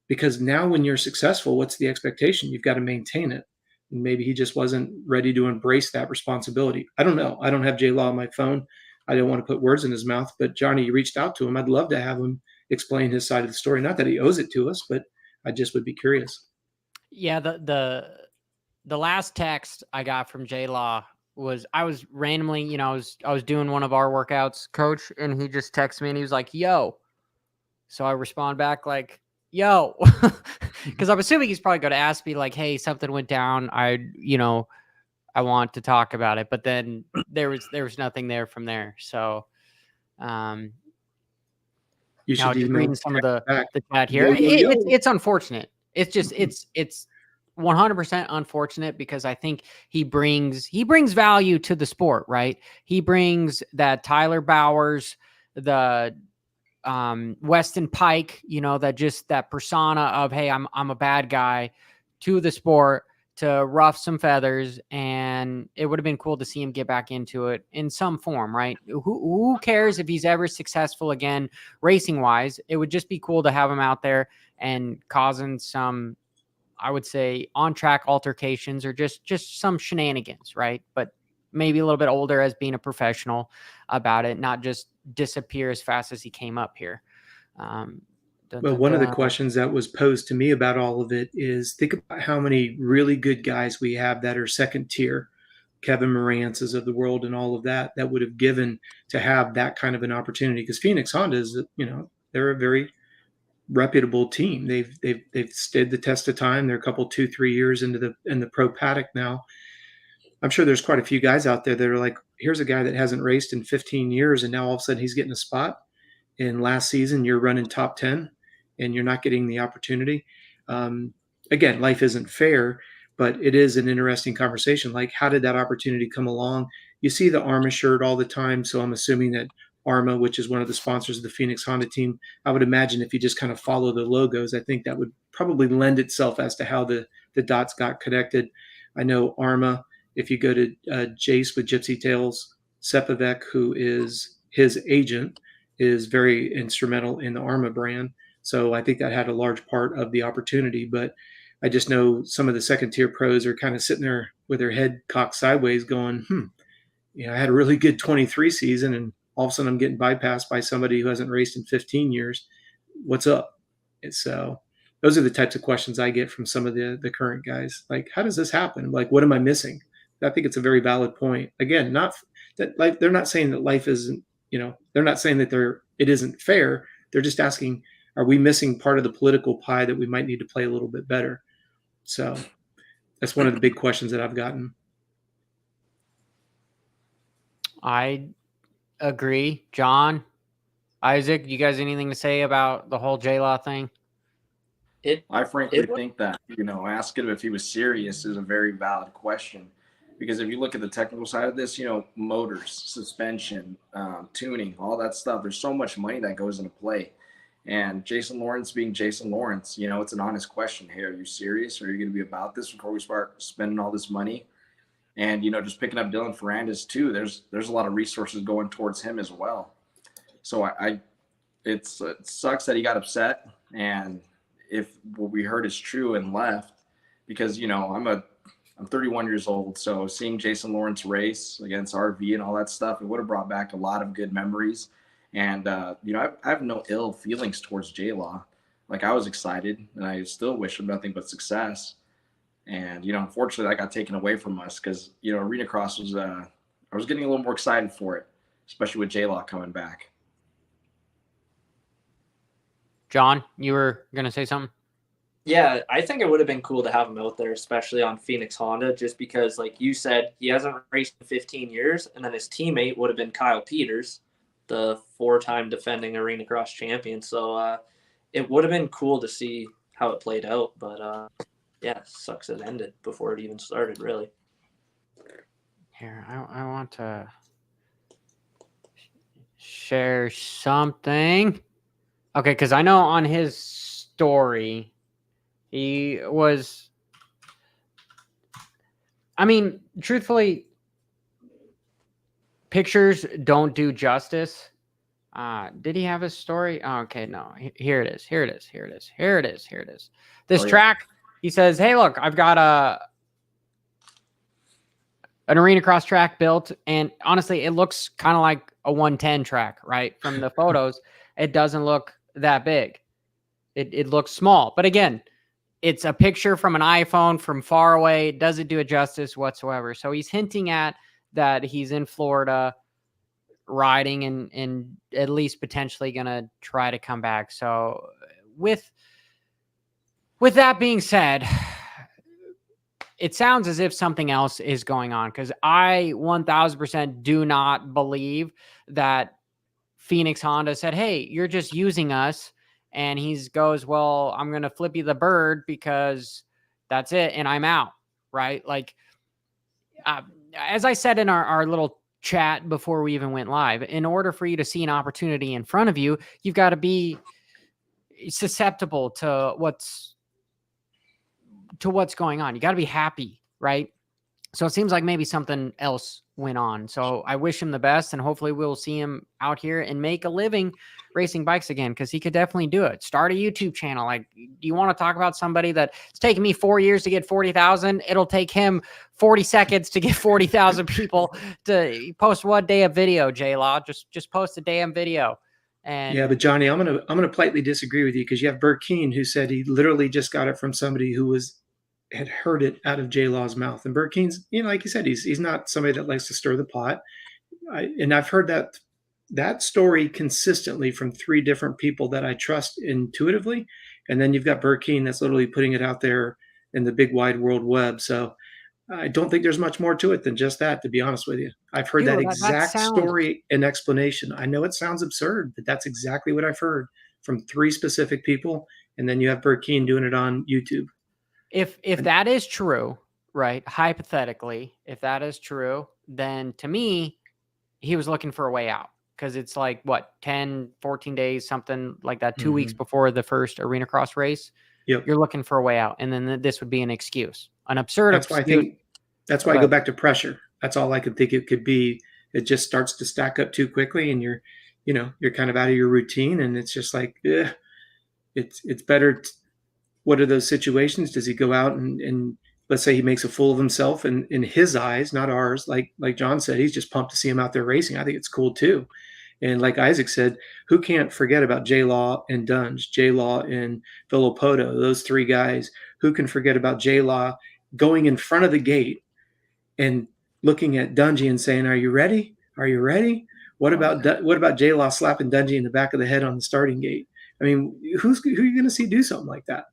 Speaker 2: Because now when you're successful, what's the expectation? You've got to maintain it. And maybe he just wasn't ready to embrace that responsibility. I don't know. I don't have J-Law on my phone. I don't want to put words in his mouth, but Johnny, you reached out to him. I'd love to have him explain his side of the story. Not that he owes it to us, but I just would be curious.
Speaker 1: Yeah. The last text I got from J-Law was, I was randomly, I was doing one of our workouts, coach, and he just texted me and he was like, yo. So I respond back like, yo, because I'm assuming he's probably going to ask me like, hey, something went down. I want to talk about it, but then there was nothing there from there. So,
Speaker 2: You
Speaker 1: now
Speaker 2: should
Speaker 1: just reading
Speaker 2: email
Speaker 1: some of the
Speaker 2: back.
Speaker 1: chat here.
Speaker 2: Yo, yo, yo.
Speaker 1: It's unfortunate. It's just it's 100% unfortunate because I think he brings value to the sport, right? He brings that Tyler Bowers, the Weston Pike, that persona of, hey, I'm a bad guy to the sport, to ruff some feathers, and it would have been cool to see him get back into it in some form, right? Who cares if he's ever successful again racing wise? It would just be cool to have him out there and causing some, I would say, on track altercations or just some shenanigans, right? But maybe a little bit older as being a professional about it, not just disappear as fast as he came up here.
Speaker 2: Well, one of the questions that was posed to me about all of it is think about how many really good guys we have that are second tier, Kevin Morantz's of the world and all of that would have given to have that kind of an opportunity. Because Phoenix Honda is, they're a very reputable team. They've stood the test of time. They're a couple, 2-3 years in the pro paddock now. I'm sure there's quite a few guys out there that are like, here's a guy that hasn't raced in 15 years, and now all of a sudden he's getting a spot. And last season you're running top 10 and you're not getting the opportunity. Again, life isn't fair, but it is an interesting conversation. Like, how did that opportunity come along? You see the Arma shirt all the time. So I'm assuming that Arma, which is one of the sponsors of the Phoenix Honda team, I would imagine if you just kind of follow the logos, I think that would probably lend itself as to how the dots got connected. I know Arma, if you go to Jace with Gypsy Tales, Sepavek, who is his agent, is very instrumental in the Arma brand. So I think that had a large part of the opportunity. But I just know some of the second tier pros are kind of sitting there with their head cocked sideways going, I had a really good 23 season and all of a sudden I'm getting bypassed by somebody who hasn't raced in 15 years. What's up? And so those are the types of questions I get from some of the current guys. Like, how does this happen? Like, what am I missing? I think it's a very valid point. Again, not that life, they're not saying that life isn't, they're not saying that it isn't fair. They're just asking, are we missing part of the political pie that we might need to play a little bit better? So that's one of the big questions that I've gotten.
Speaker 1: I agree. John, Isaac, you guys anything to say about the whole J-Law thing?
Speaker 4: I frankly think that, asking him if he was serious is a very valid question. Because if you look at the technical side of this, motors, suspension, tuning, all that stuff, there's so much money that goes into play. And Jason Lawrence being Jason Lawrence, it's an honest question. Hey, are you serious? Are you going to be about this before we start spending all this money? And, just picking up Dylan Ferrandis too, there's a lot of resources going towards him as well. So it sucks that he got upset. And if what we heard is true and left, because, I'm 31 years old, so seeing Jason Lawrence race against RV and all that stuff, it would have brought back a lot of good memories. And, I have no ill feelings towards J-Law. Like, I was excited, and I still wish him nothing but success. And, unfortunately, that got taken away from us because, Arena Cross was I was getting a little more excited for it, especially with J-Law coming back.
Speaker 1: John, you were going to say something?
Speaker 3: Yeah, I think it would have been cool to have him out there, especially on Phoenix Honda, just because, like you said, he hasn't raced in 15 years, and then his teammate would have been Kyle Peters, the 4-time defending Arena Cross champion. So it would have been cool to see how it played out, but yeah, sucks it ended before it even started, really.
Speaker 1: Here, I want to share something. Okay, because I know on his story, he was, truthfully, pictures don't do justice. Did he have his story? Oh, okay, no. Here it is. This track, he says, hey, look, I've got an Arena Cross track built, and honestly, it looks kind of like a 110 track, right? From the photos, it doesn't look that big. It looks small. But again, it's a picture from an iPhone from far away. It doesn't do it justice whatsoever. So he's hinting at that he's in Florida riding and at least potentially going to try to come back. So with With that being said, it sounds as if something else is going on, because I 1000% do not believe that Phoenix Honda said, hey, you're just using us. And he goes, well, I'm going to flip you the bird because that's it. And I'm out. Right. Like, as I said in our little chat before we even went live, in order for you to see an opportunity in front of you, you've got to be susceptible to what's going on. You got to be happy, right? So it seems like maybe something else went on. So I wish him the best, and hopefully we'll see him out here and make a living racing bikes again, because he could definitely do it. Start a YouTube channel. Like, you want to talk about somebody that it's taken me 4 years to get 40,000? It'll take him 40 seconds to get 40,000 people to post one day of video. J-Law, just post a damn video. And
Speaker 2: yeah, but Johnny, I'm gonna politely disagree with you, because you have Burkeen, who said he literally just got it from somebody who had heard it out of J Law's mouth. And Burkeen's, like you said, he's not somebody that likes to stir the pot. And I've heard that story consistently from 3 different people that I trust intuitively. And then you've got Burkeen that's literally putting it out there in the big wide world web. So I don't think there's much more to it than just that, to be honest with you. I've heard that exact story and explanation. I know it sounds absurd, but that's exactly what I've heard from 3 specific people. And then you have Burkeen doing it on YouTube.
Speaker 1: If that is true, right, hypothetically, if that is true, then to me, he was looking for a way out, because it's like, what, 10, 14 days, something like that, 2 weeks before the first arena cross race.
Speaker 2: Yep.
Speaker 1: You're looking for a way out. And then this would be an excuse, an absurd excuse.
Speaker 2: That's why I go back to pressure. That's all I could think it could be. It just starts to stack up too quickly, and you're kind of out of your routine, and it's just like, it's better. What are those situations? Does he go out and let's say he makes a fool of himself, and in his eyes, not ours, like John said, he's just pumped to see him out there racing. I think it's cool too. And like Isaac said, who can't forget about J-Law and Dunge, J-Law and Villopoto, those 3 guys? Who can forget about J-Law going in front of the gate and looking at Dungy and saying, are you ready? Are you ready? What about J-Law slapping Dungy in the back of the head on the starting gate? I mean, who are you going to see do something like that?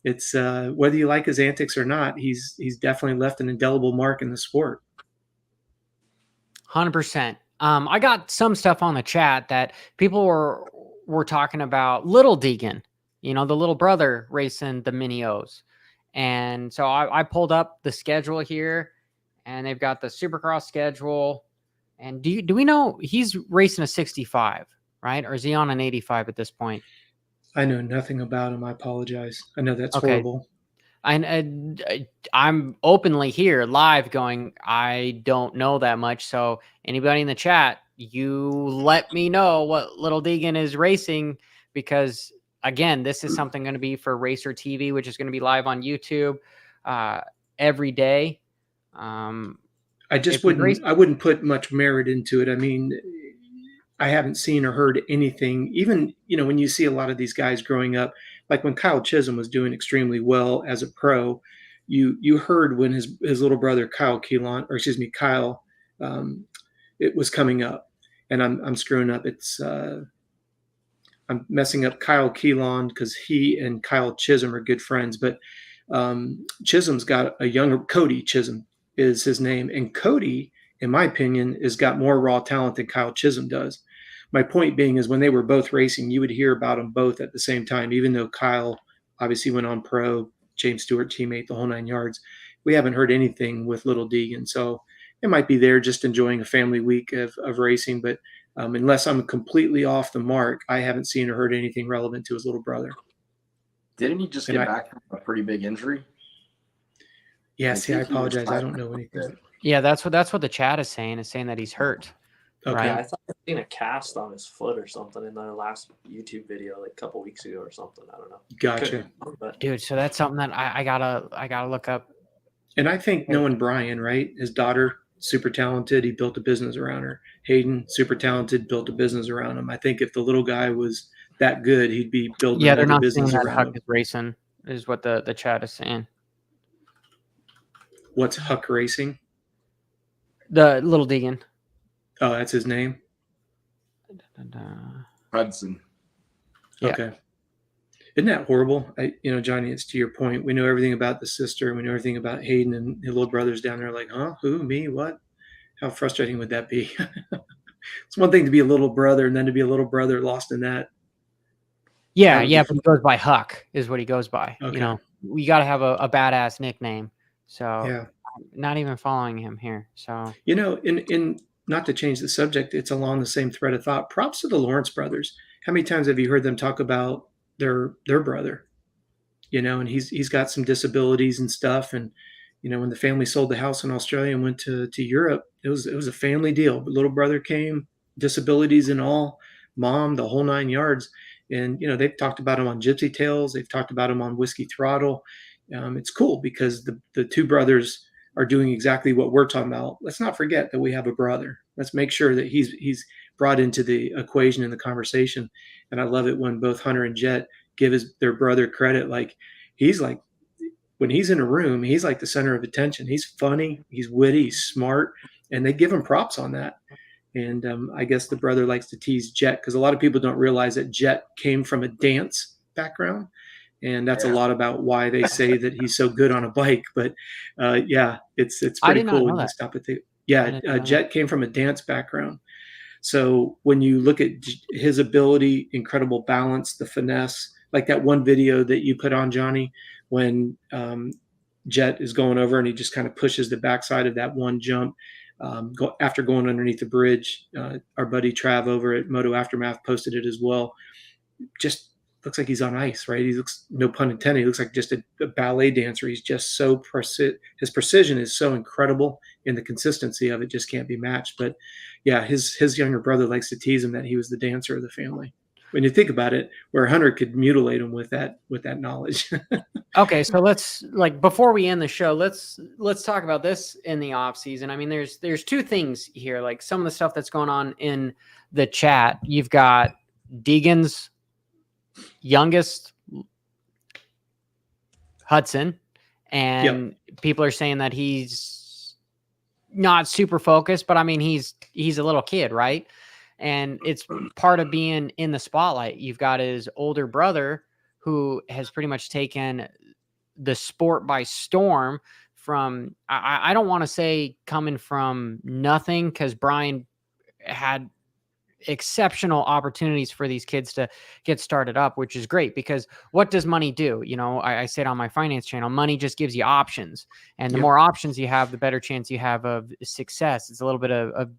Speaker 2: It's whether you like his antics or not, he's definitely left an indelible mark in the sport.
Speaker 1: 100%. I got some stuff on the chat that people were talking about little Degan, the little brother racing the Mini O's. And so I pulled up the schedule here, and they've got the Supercross schedule. And do we know he's racing a 65, right? Or is he on an 85 at this point?
Speaker 2: I know nothing about him. I apologize. I know that's horrible.
Speaker 1: I'm openly here live going, I don't know that much. So anybody in the chat, you let me know what little Degan is racing, because again, this is something going to be for Racer TV, which is going to be live on YouTube every day.
Speaker 2: I wouldn't put much merit into it. I mean, I haven't seen or heard anything. Even, when you see a lot of these guys growing up, like when Kyle Chisholm was doing extremely well as a pro, you heard when his little brother Kyle, it was coming up, and I'm screwing up. It's I'm messing up Kyle Keelan, because he and Kyle Chisholm are good friends, but Chisholm's got a younger, Cody Chisholm is his name, and Cody, in my opinion, has got more raw talent than Kyle Chisholm does. My point being is when they were both racing, you would hear about them both at the same time, even though Kyle obviously went on pro, James Stewart teammate, the whole 9 yards. We haven't heard anything with little Degan. So it might be there just enjoying a family week of racing. But unless I'm completely off the mark, I haven't seen or heard anything relevant to his little brother.
Speaker 4: Didn't he just get back from a pretty big injury?
Speaker 2: Yeah, I apologize. I don't know anything.
Speaker 1: Yeah, that's what the chat is saying that he's hurt.
Speaker 2: Okay.
Speaker 1: Right?
Speaker 3: Yeah, I thought I'd seen a cast on his foot or something in their last YouTube video like a couple weeks ago or something. I don't know.
Speaker 2: Gotcha.
Speaker 1: Dude, so that's something that I gotta look up.
Speaker 2: And I think knowing Brian, right? His daughter, super talented. He built a business around her. Hayden, super talented, built a business around him. I think if the little guy was that good, he'd be building another business around him.
Speaker 1: Huck is racing, is what the chat is saying.
Speaker 2: What's Huck Racing?
Speaker 1: The little Degan.
Speaker 2: Oh, that's his name?
Speaker 4: Hudson.
Speaker 1: Yeah.
Speaker 2: Okay. Isn't that horrible? Johnny, it's to your point. We know everything about the sister. We know everything about Hayden and his little brother's down there like, huh? Who? Me? What? How frustrating would that be? It's one thing to be a little brother and then to be a little brother lost in that.
Speaker 1: Yeah,
Speaker 2: That
Speaker 1: yeah,
Speaker 2: would
Speaker 1: but he goes by Huck is what he goes by.
Speaker 2: Okay.
Speaker 1: We got to have a badass nickname. So
Speaker 2: Yeah.
Speaker 1: not even following him here. So
Speaker 2: In not to change the subject, it's along the same thread of thought. Props to the Lawrence brothers. How many times have you heard them talk about their brother? And he's got some disabilities and stuff. And when the family sold the house in Australia and went to Europe, it was a family deal. But little brother came, disabilities and all, mom, the whole 9 yards. And they've talked about him on Gypsy Tales. They've talked about him on Whiskey Throttle. It's cool because the two brothers are doing exactly what we're talking about. Let's not forget that we have a brother. Let's make sure that he's brought into the equation in the conversation. And I love it when both Hunter and Jett give their brother credit. Like he's like, when he's in a room, he's like the center of attention. He's funny, he's witty, he's smart, and they give him props on that. And I guess the brother likes to tease Jett because a lot of people don't realize that Jett came from a dance background. And that's a lot about why they say that he's so good on a bike. But it's pretty cool when you stop at Jett came from a dance background. So when you look at his ability, incredible balance, the finesse, like that one video that you put on, Johnny, when Jett is going over and he just kind of pushes the backside of that one jump after going underneath the bridge. Our buddy Trav over at Moto Aftermath posted it as well. Just looks like he's on ice, right? He looks, no pun intended, he looks like just a ballet dancer. He's just so his precision is so incredible, and the consistency of it just can't be matched. But yeah, his younger brother likes to tease him that he was the dancer of the family. When you think about it, where Hunter could mutilate him with that knowledge.
Speaker 1: Okay, so let's, like, before we end the show, let's talk about this in the off season. I mean, there's two things here, like some of the stuff that's going on in the chat. You've got Degan's youngest, Hudson, and people are saying that he's not super focused, but I mean, he's a little kid, right? And it's part of being in the spotlight. You've got his older brother who has pretty much taken the sport by storm from, I don't want to say coming from nothing, because Brian had exceptional opportunities for these kids to get started up, which is great, because what does money do? I say it on my finance channel, money just gives you options, and the more options you have, the better chance you have of success. It's a little bit of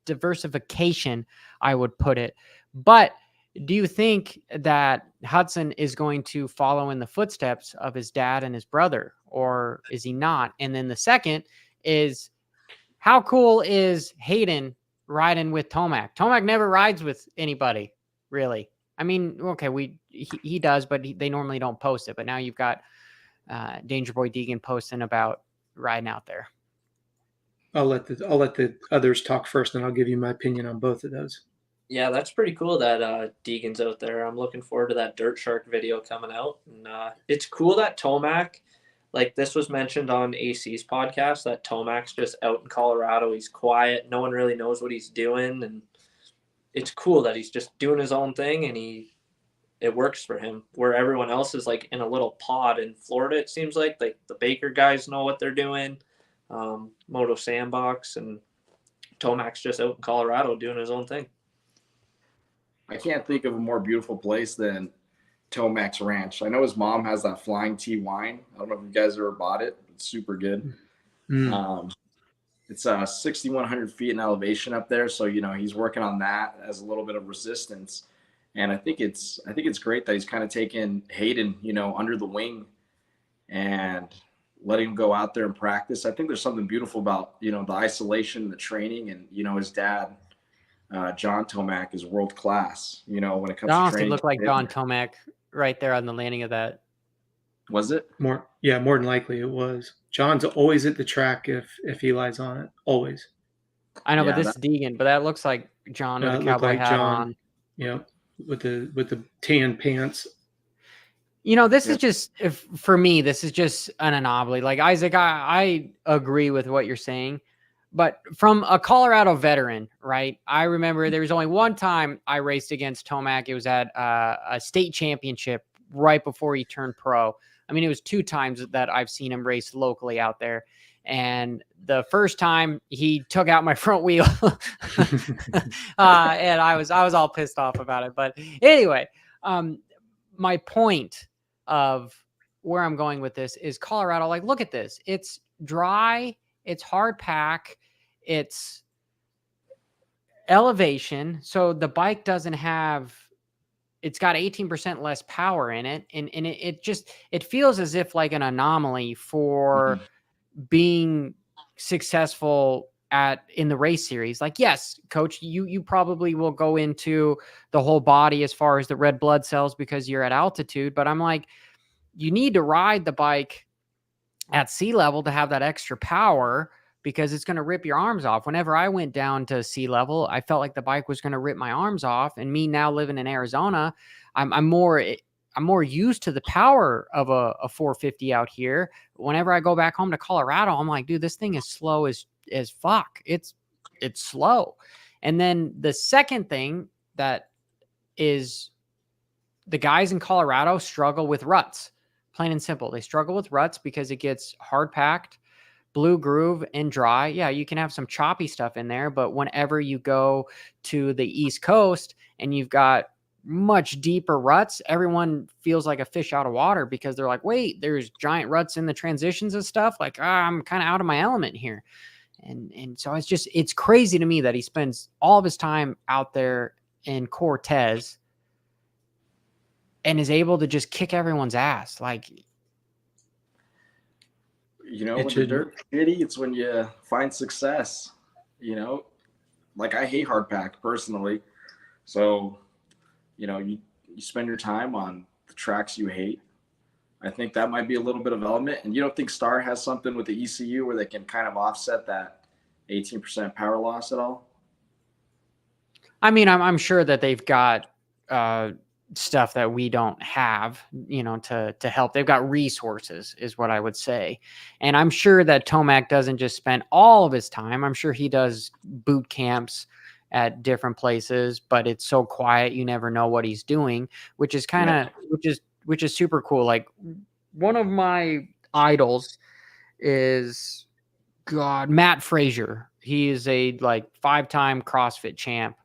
Speaker 1: diversification, I would put it. But do you think that Hudson is going to follow in the footsteps of his dad and his brother, or is he not? And then the second is, how cool is Hayden riding with Tomac? Tomac never rides with anybody, really. I mean, okay, he does, but they normally don't post it. But now you've got Danger Boy Degan posting about riding out there.
Speaker 2: I'll let the others talk first, and I'll give you my opinion on both of those.
Speaker 3: Yeah, that's pretty cool that Deegan's out there. I'm looking forward to that Dirt Shark video coming out. And it's cool that Tomac, like this was mentioned on AC's podcast, that Tomac's just out in Colorado. He's quiet. No one really knows what he's doing. And it's cool that he's just doing his own thing, and it works for him, where everyone else is like in a little pod in Florida. It seems like the Baker guys know what they're doing. Moto Sandbox, and Tomac's just out in Colorado doing his own thing.
Speaker 4: I can't think of a more beautiful place than Tomac's ranch. I know his mom has that Flying Tea wine. I don't know if you guys ever bought it. It's super good. It's 6,100 feet in elevation up there, so he's working on that as a little bit of resistance. And I think it's great that he's kind of taken Hayden, under the wing and letting him go out there and practice. I think there's something beautiful about, the isolation, the training, and, his dad, John Tomac, is world class, when it comes to training.
Speaker 1: Looked like John Tomac right there on the landing of that.
Speaker 4: Was it?
Speaker 2: More than likely it was. John's always at the track if Eli's on it. Always.
Speaker 1: I know, but this is Deegan, but that looks like John with a cowboy hat on.
Speaker 2: Yeah, with the tan pants.
Speaker 1: This is just, for me, this is just an anomaly. Like, Isaac, I agree with what you're saying, But from a Colorado veteran, right? I remember there was only one time I raced against Tomac. It was at a state championship right before he turned pro. I mean, it was 2 times that I've seen him race locally out there. And the first time he took out my front wheel and I was all pissed off about it. But anyway, my point of where I'm going with this is Colorado. Like, look at this. It's dry. It's hard pack. It's elevation. So the bike doesn't have, it's got 18% less power in it. And it feels as if like an anomaly for being successful in the race series. Like, yes, coach, you probably will go into the whole body as far as the red blood cells because you're at altitude. But I'm like, you need to ride the bike at sea level to have that extra power because it's going to rip your arms off. Whenever I went down to sea level, I felt like the bike was going to rip my arms off. And me now living in Arizona, I'm more used to the power of a 450 out here. Whenever I go back home to Colorado, I'm like, dude, this thing is slow as fuck. It's slow. And then the second thing that is, the guys in Colorado struggle with ruts, plain and simple. They struggle with ruts because it gets hard packed, blue groove, and dry. Yeah, you can have some choppy stuff in there, but whenever you go to the East Coast and you've got much deeper ruts, everyone feels like a fish out of water because they're like, wait, there's giant ruts in the transitions and stuff. Like, I'm kind of out of my element here. And so it's crazy to me that he spends all of his time out there in Cortez and is able to just kick everyone's ass. Like,
Speaker 4: you know, when the dirt's shitty, it's when you find success. You know, like I hate hard pack personally. So, you know, you spend your time on the tracks you hate. I think that might be a little bit of element. And you don't think Star has something with the ECU where they can kind of offset that 18% power loss at all?
Speaker 1: I mean, I'm sure that they've got stuff that we don't have, you know, to help. They've got resources is what I would say. And I'm sure that Tomac doesn't just spend all of his time. I'm sure he does boot camps at different places, but it's so quiet. You never know what he's doing, which is kind of, which is super cool. Like, one of my idols is Matt Frazier. He is a 5-time CrossFit champ.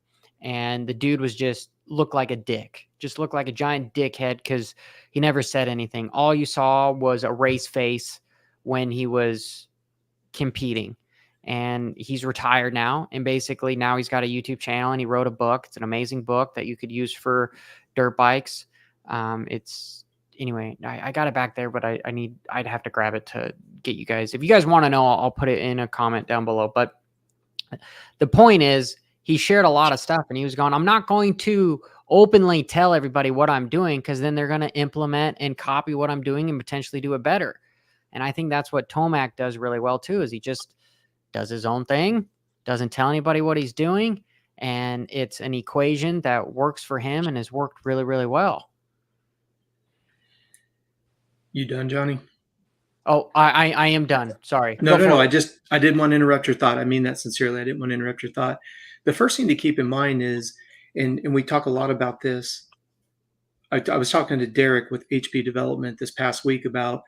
Speaker 1: And the dude was just looked like a dick, just looked like a giant dickhead because he never said anything. All you saw was a race face when he was competing. And he's retired now. And basically now he's got a YouTube channel and he wrote a book. It's an amazing book that you could use for dirt bikes. Anyway, I got it back there, but I'd have to grab it to get you guys. If you guys want to know, I'll put it in a comment down below. But the point is, he shared a lot of stuff and he was going, I'm not going to openly tell everybody what I'm doing because then they're going to implement and copy what I'm doing and potentially do it better. And I think that's what Tomac does really well too, is he just does his own thing, doesn't tell anybody what he's doing. And it's an equation that works for him and has worked really, really well.
Speaker 2: You done, Johnny?
Speaker 1: Oh, I am done. Sorry.
Speaker 2: No. I didn't want to interrupt your thought. I mean that sincerely. I didn't want to interrupt your thought. The first thing to keep in mind is, and we talk a lot about this. I was talking to Derek with HP Development this past week about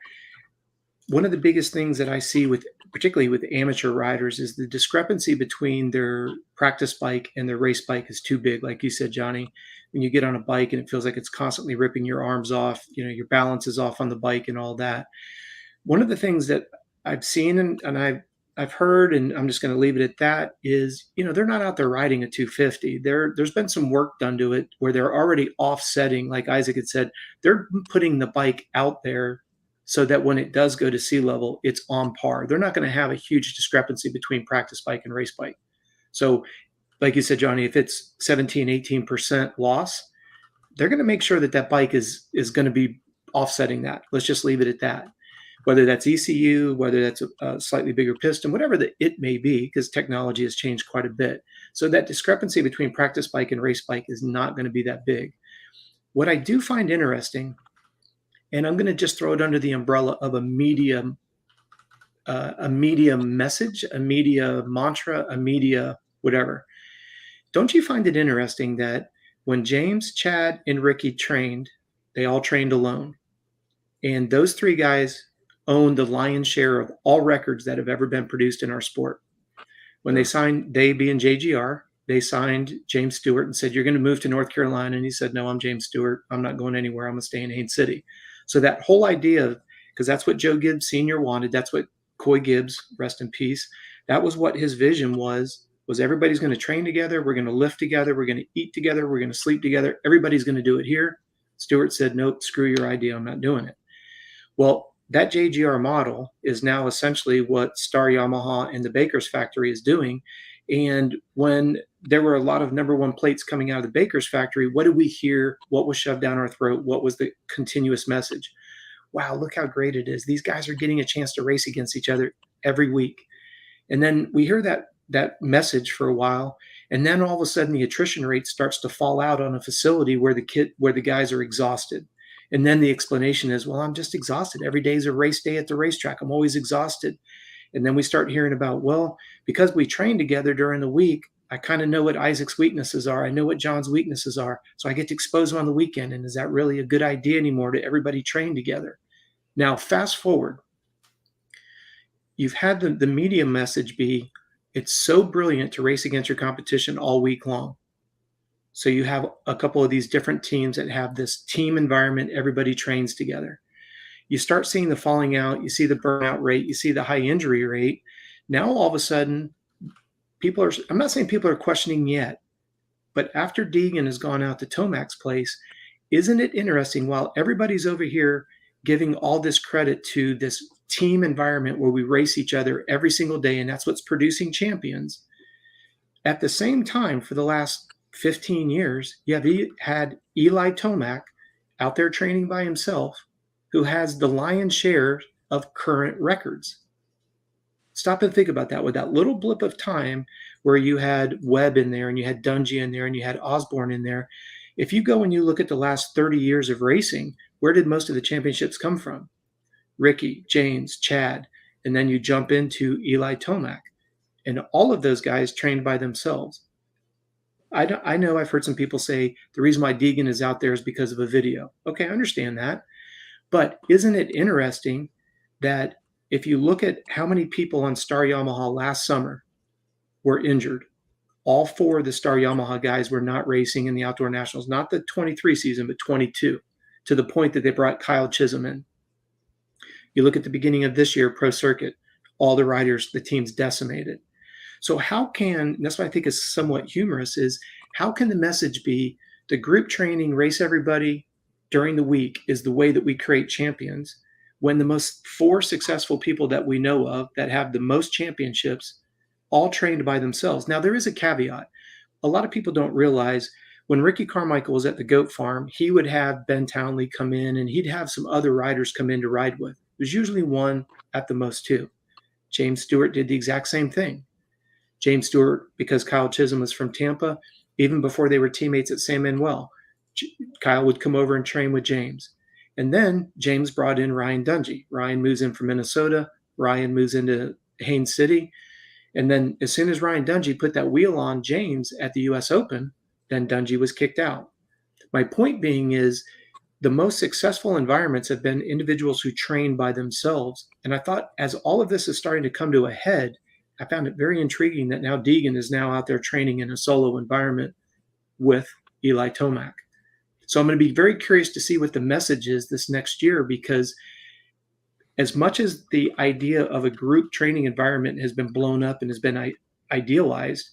Speaker 2: one of the biggest things that I see particularly with amateur riders is the discrepancy between their practice bike and their race bike is too big. Like you said, Johnny, when you get on a bike and it feels like it's constantly ripping your arms off, you know, your balance is off on the bike and all that. One of the things that I've seen and I've heard, and I'm just going to leave it at that, is, you know, they're not out there riding a 250. There's been some work done to it where they're already offsetting, like Isaac had said, they're putting the bike out there so that when it does go to sea level, it's on par. They're not going to have a huge discrepancy between practice bike and race bike. So like you said, Johnny, if it's 17, 18% loss, they're going to make sure that bike is going to be offsetting that. Let's just leave it at that. Whether that's ECU, whether that's a slightly bigger piston, whatever it may be, because technology has changed quite a bit. So that discrepancy between practice bike and race bike is not going to be that big. What I do find interesting, and I'm going to just throw it under the umbrella of a medium a media message, a media mantra, a media whatever. Don't you find it interesting that when James, Chad, and Ricky trained, they all trained alone. And those three guys own the lion's share of all records that have ever been produced in our sport. When they signed, they being JGR, they signed James Stewart and said, "You're going to move to North Carolina." And he said, "No, I'm James Stewart. I'm not going anywhere. I'm going to stay in Haines City." So that whole idea, because that's what Joe Gibbs Sr. wanted. That's what Coy Gibbs, rest in peace. That was what his vision was everybody's going to train together. We're going to lift together. We're going to eat together. We're going to sleep together. Everybody's going to do it here. Stewart said, "Nope, screw your idea. I'm not doing it." Well, that JGR model is now essentially what Star Yamaha and the Baker's factory is doing. And when there were a lot of number one plates coming out of the Baker's factory, what did we hear? What was shoved down our throat? What was the continuous message? Wow, look how great it is. These guys are getting a chance to race against each other every week. And then we hear that message for a while, and then all of a sudden the attrition rate starts to fall out on a facility where the guys are exhausted. And then the explanation is, well, I'm just exhausted. Every day is a race day at the racetrack. I'm always exhausted. And then we start hearing about, well, because we train together during the week, I kind of know what Isaac's weaknesses are. I know what John's weaknesses are. So I get to expose them on the weekend. And is that really a good idea anymore to everybody train together? Now, fast forward. You've had the media message be, it's so brilliant to race against your competition all week long. So you have a couple of these different teams that have this team environment. Everybody trains together. You start seeing the falling out. You see the burnout rate. You see the high injury rate. Now, all of a sudden, I'm not saying people are questioning yet, but after Degan has gone out to Tomac's place, isn't it interesting, while everybody's over here giving all this credit to this team environment where we race each other every single day, and that's what's producing champions, at the same time, for the last 15 years, you have had Eli Tomac out there training by himself, who has the lion's share of current records. Stop and think about that. With that little blip of time where you had Webb in there and you had Dungy in there and you had Osborne in there, if you go and you look at the last 30 years of racing, where did most of the championships come from? Ricky, James, Chad, and then you jump into Eli Tomac. And all of those guys trained by themselves. I know I've heard some people say the reason why Degan is out there is because of a video. Okay, I understand that. But isn't it interesting that if you look at how many people on Star Yamaha last summer were injured, all four of the Star Yamaha guys were not racing in the Outdoor Nationals, not the 23 season, but 22, to the point that they brought Kyle Chisholm in. You look at the beginning of this year, Pro Circuit, all the riders, the team's decimated. So that's what I think is somewhat humorous, is how can the message be the group training, race everybody during the week is the way that we create champions, when the most four successful people that we know of that have the most championships all trained by themselves. Now, there is a caveat. A lot of people don't realize when Ricky Carmichael was at the goat farm, he would have Ben Townley come in and he'd have some other riders come in to ride with. There's usually one, at the most two. James Stewart did the exact same thing. James Stewart, because Kyle Chisholm was from Tampa, even before they were teammates at San Manuel, Kyle would come over and train with James. And then James brought in Ryan Dungy. Ryan moves in from Minnesota. Ryan moves into Haines City. And then as soon as Ryan Dungy put that wheel on James at the U.S. Open, then Dungy was kicked out. My point being is the most successful environments have been individuals who train by themselves. And I thought as all of this is starting to come to a head, I found it very intriguing that now Degan is now out there training in a solo environment with Eli Tomac. So I'm going to be very curious to see what the message is this next year, because as much as the idea of a group training environment has been blown up and has been idealized,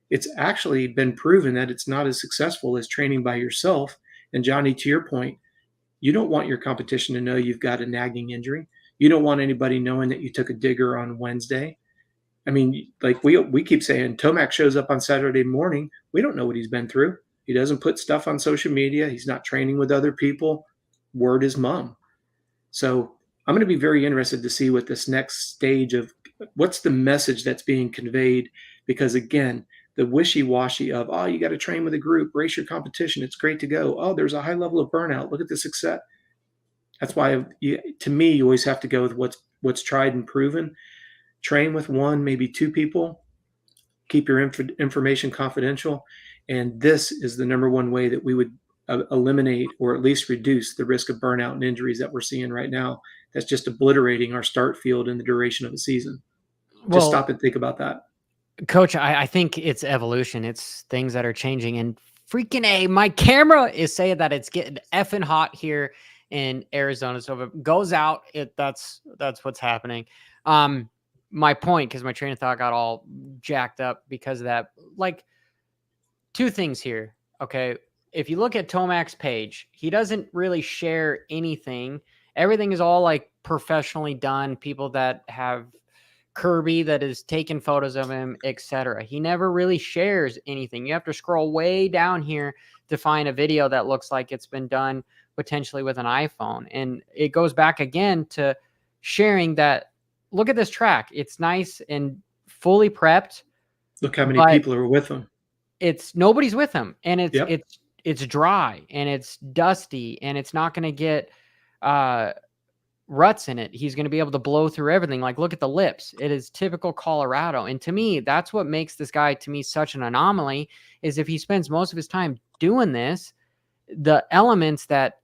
Speaker 2: it's actually been proven that it's not as successful as training by yourself. And Johnny, to your point, you don't want your competition to know you've got a nagging injury. You don't want anybody knowing that you took a digger on Wednesday. I mean, like we keep saying, Tomac shows up on Saturday morning. We don't know what he's been through. He doesn't put stuff on social media. He's not training with other people. Word is mum. So I'm going to be very interested to see what this next stage of what's the message that's being conveyed. Because again, the wishy-washy of, oh, you got to train with a group, race your competition, it's great to go. Oh, there's a high level of burnout. Look at the success. That's why, to me, you always have to go with what's tried and proven. train with one, maybe two people, keep your information confidential. And this is the number one way that we would eliminate or at least reduce the risk of burnout and injuries that we're seeing right now. That's just obliterating our start field in the duration of a season. Just stop and think about that.
Speaker 1: Coach, I think it's evolution. It's things that are changing. And freaking A, my camera is saying that it's getting effing hot here in Arizona. So if it goes out, that's what's happening. My point, because my train of thought got all jacked up because of that. Like, two things here. Okay. If you look at Tomac's page, he doesn't really share anything. Everything is all like professionally done. People that have Kirby that is taking photos of him, etc. He never really shares anything. You have to scroll way down here to find a video that looks like it's been done potentially with an iPhone. And it goes back again to sharing that, look at this track. It's nice and fully prepped.
Speaker 2: Look how many people are with him.
Speaker 1: Nobody's with him. And it's dry and it's dusty and it's not going to get ruts in it. He's going to be able to blow through everything. Like, look at the lips. It is typical Colorado. And to me, that's what makes this guy, to me, such an anomaly, is if he spends most of his time doing this, the elements that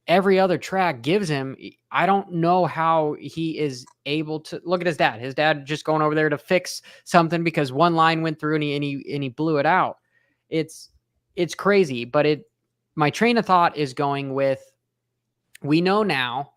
Speaker 1: every other track gives him, I don't know how he is able to look at his dad. His dad just going over there to fix something because one line went through and he blew it out. It's crazy, but my train of thought is going with, we know now,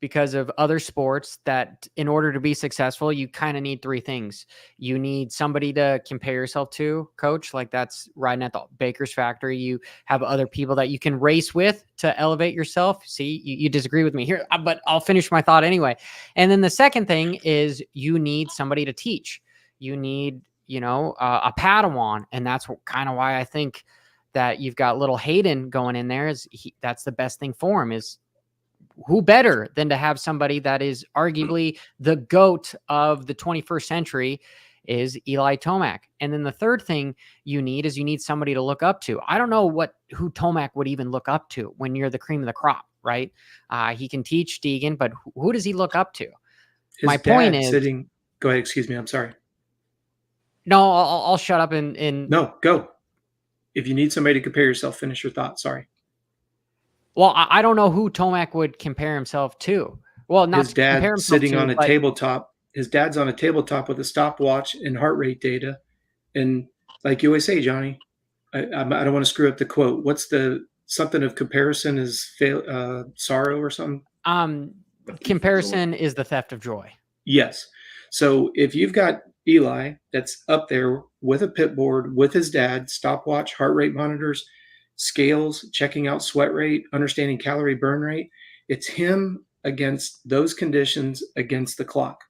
Speaker 1: because of other sports, that in order to be successful, you kind of need three things. You need somebody to compare yourself to, coach, like that's riding at the baker's factory. You have other people that you can race with to elevate yourself. See, you disagree with me here, but I'll finish my thought anyway. And then the second thing is you need somebody to teach. You need, a Padawan. And that's kind of why I think that you've got little Hayden going in there. That's the best thing for him. Is who better than to have somebody that is arguably the GOAT of the 21st century is Eli Tomac. And then the third thing you need somebody to look up to. I don't know who Tomac would even look up to when you're the cream of the crop, right? He can teach Degan, but who does he look up to? My point is
Speaker 2: go ahead. Excuse me. I'm sorry.
Speaker 1: No, I'll shut up and
Speaker 2: no, go. If you need somebody to compare yourself, finish your thought. Sorry.
Speaker 1: Well, I don't know who Tomac would compare himself to. Well, not
Speaker 2: his dad sitting on a tabletop. His dad's on a tabletop with a stopwatch and heart rate data. And like you always say, Johnny, I don't want to screw up the quote. What's something of comparison is sorrow or something?
Speaker 1: Comparison is the theft of joy.
Speaker 2: Yes. So if you've got Eli that's up there with a pit board with his dad, stopwatch, heart rate monitors, scales, checking out sweat rate, understanding calorie burn rate, it's him against those conditions against the clock.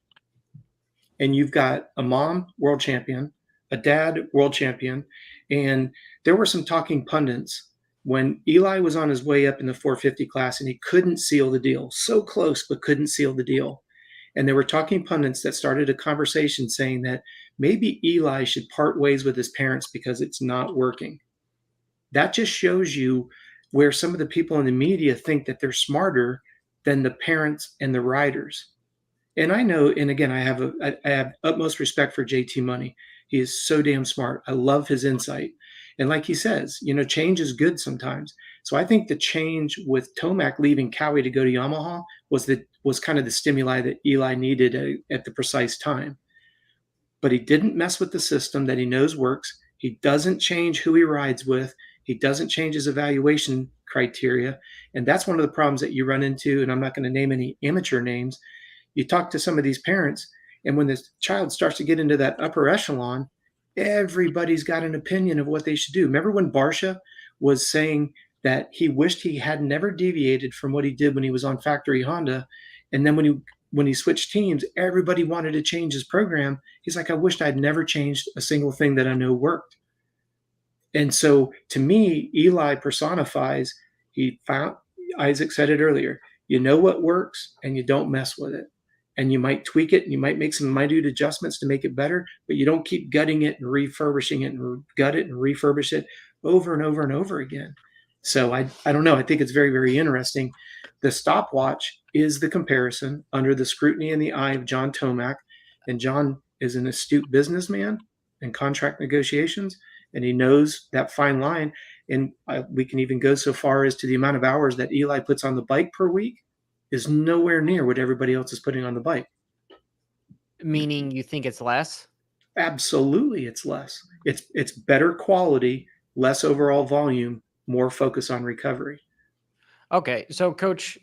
Speaker 2: And you've got a mom world champion, a dad world champion, and there were some talking pundits when Eli was on his way up in the 450 class and he couldn't seal the deal. So close, but couldn't seal the deal. And there were talking pundits that started a conversation saying that maybe Eli should part ways with his parents because it's not working. That just shows you where some of the people in the media think that they're smarter than the parents and the riders. And I know, and again, I have utmost respect for JT Money. He is so damn smart. I love his insight. And like he says, change is good sometimes. So I think the change with Tomac leaving Cowie to go to Yamaha was kind of the stimuli that Eli needed at the precise time. But he didn't mess with the system that he knows works. He doesn't change who he rides with. He doesn't change his evaluation criteria. And that's one of the problems that you run into. And I'm not going to name any amateur names. You talk to some of these parents, and when this child starts to get into that upper echelon, everybody's got an opinion of what they should do. Remember when Barsha was saying that he wished he had never deviated from what he did when he was on factory Honda. And then when he switched teams, everybody wanted to change his program. He's like, I wished I'd never changed a single thing that I know worked. And so to me, Eli personifies, Isaac said it earlier, you know what works and you don't mess with it. And you might tweak it and you might make some minute adjustments to make it better, but you don't keep gutting it and refurbishing it and gut it and refurbish it over and over and over again. So I don't know. I think it's very, very interesting. The stopwatch is the comparison under the scrutiny and the eye of John Tomac. And John is an astute businessman in contract negotiations, and he knows that fine line. And we can even go so far as to the amount of hours that Eli puts on the bike per week is nowhere near what everybody else is putting on the bike.
Speaker 1: Meaning you think it's less?
Speaker 2: Absolutely, it's less. It's better quality, less overall volume, more focus on recovery.
Speaker 1: Okay, so Coach,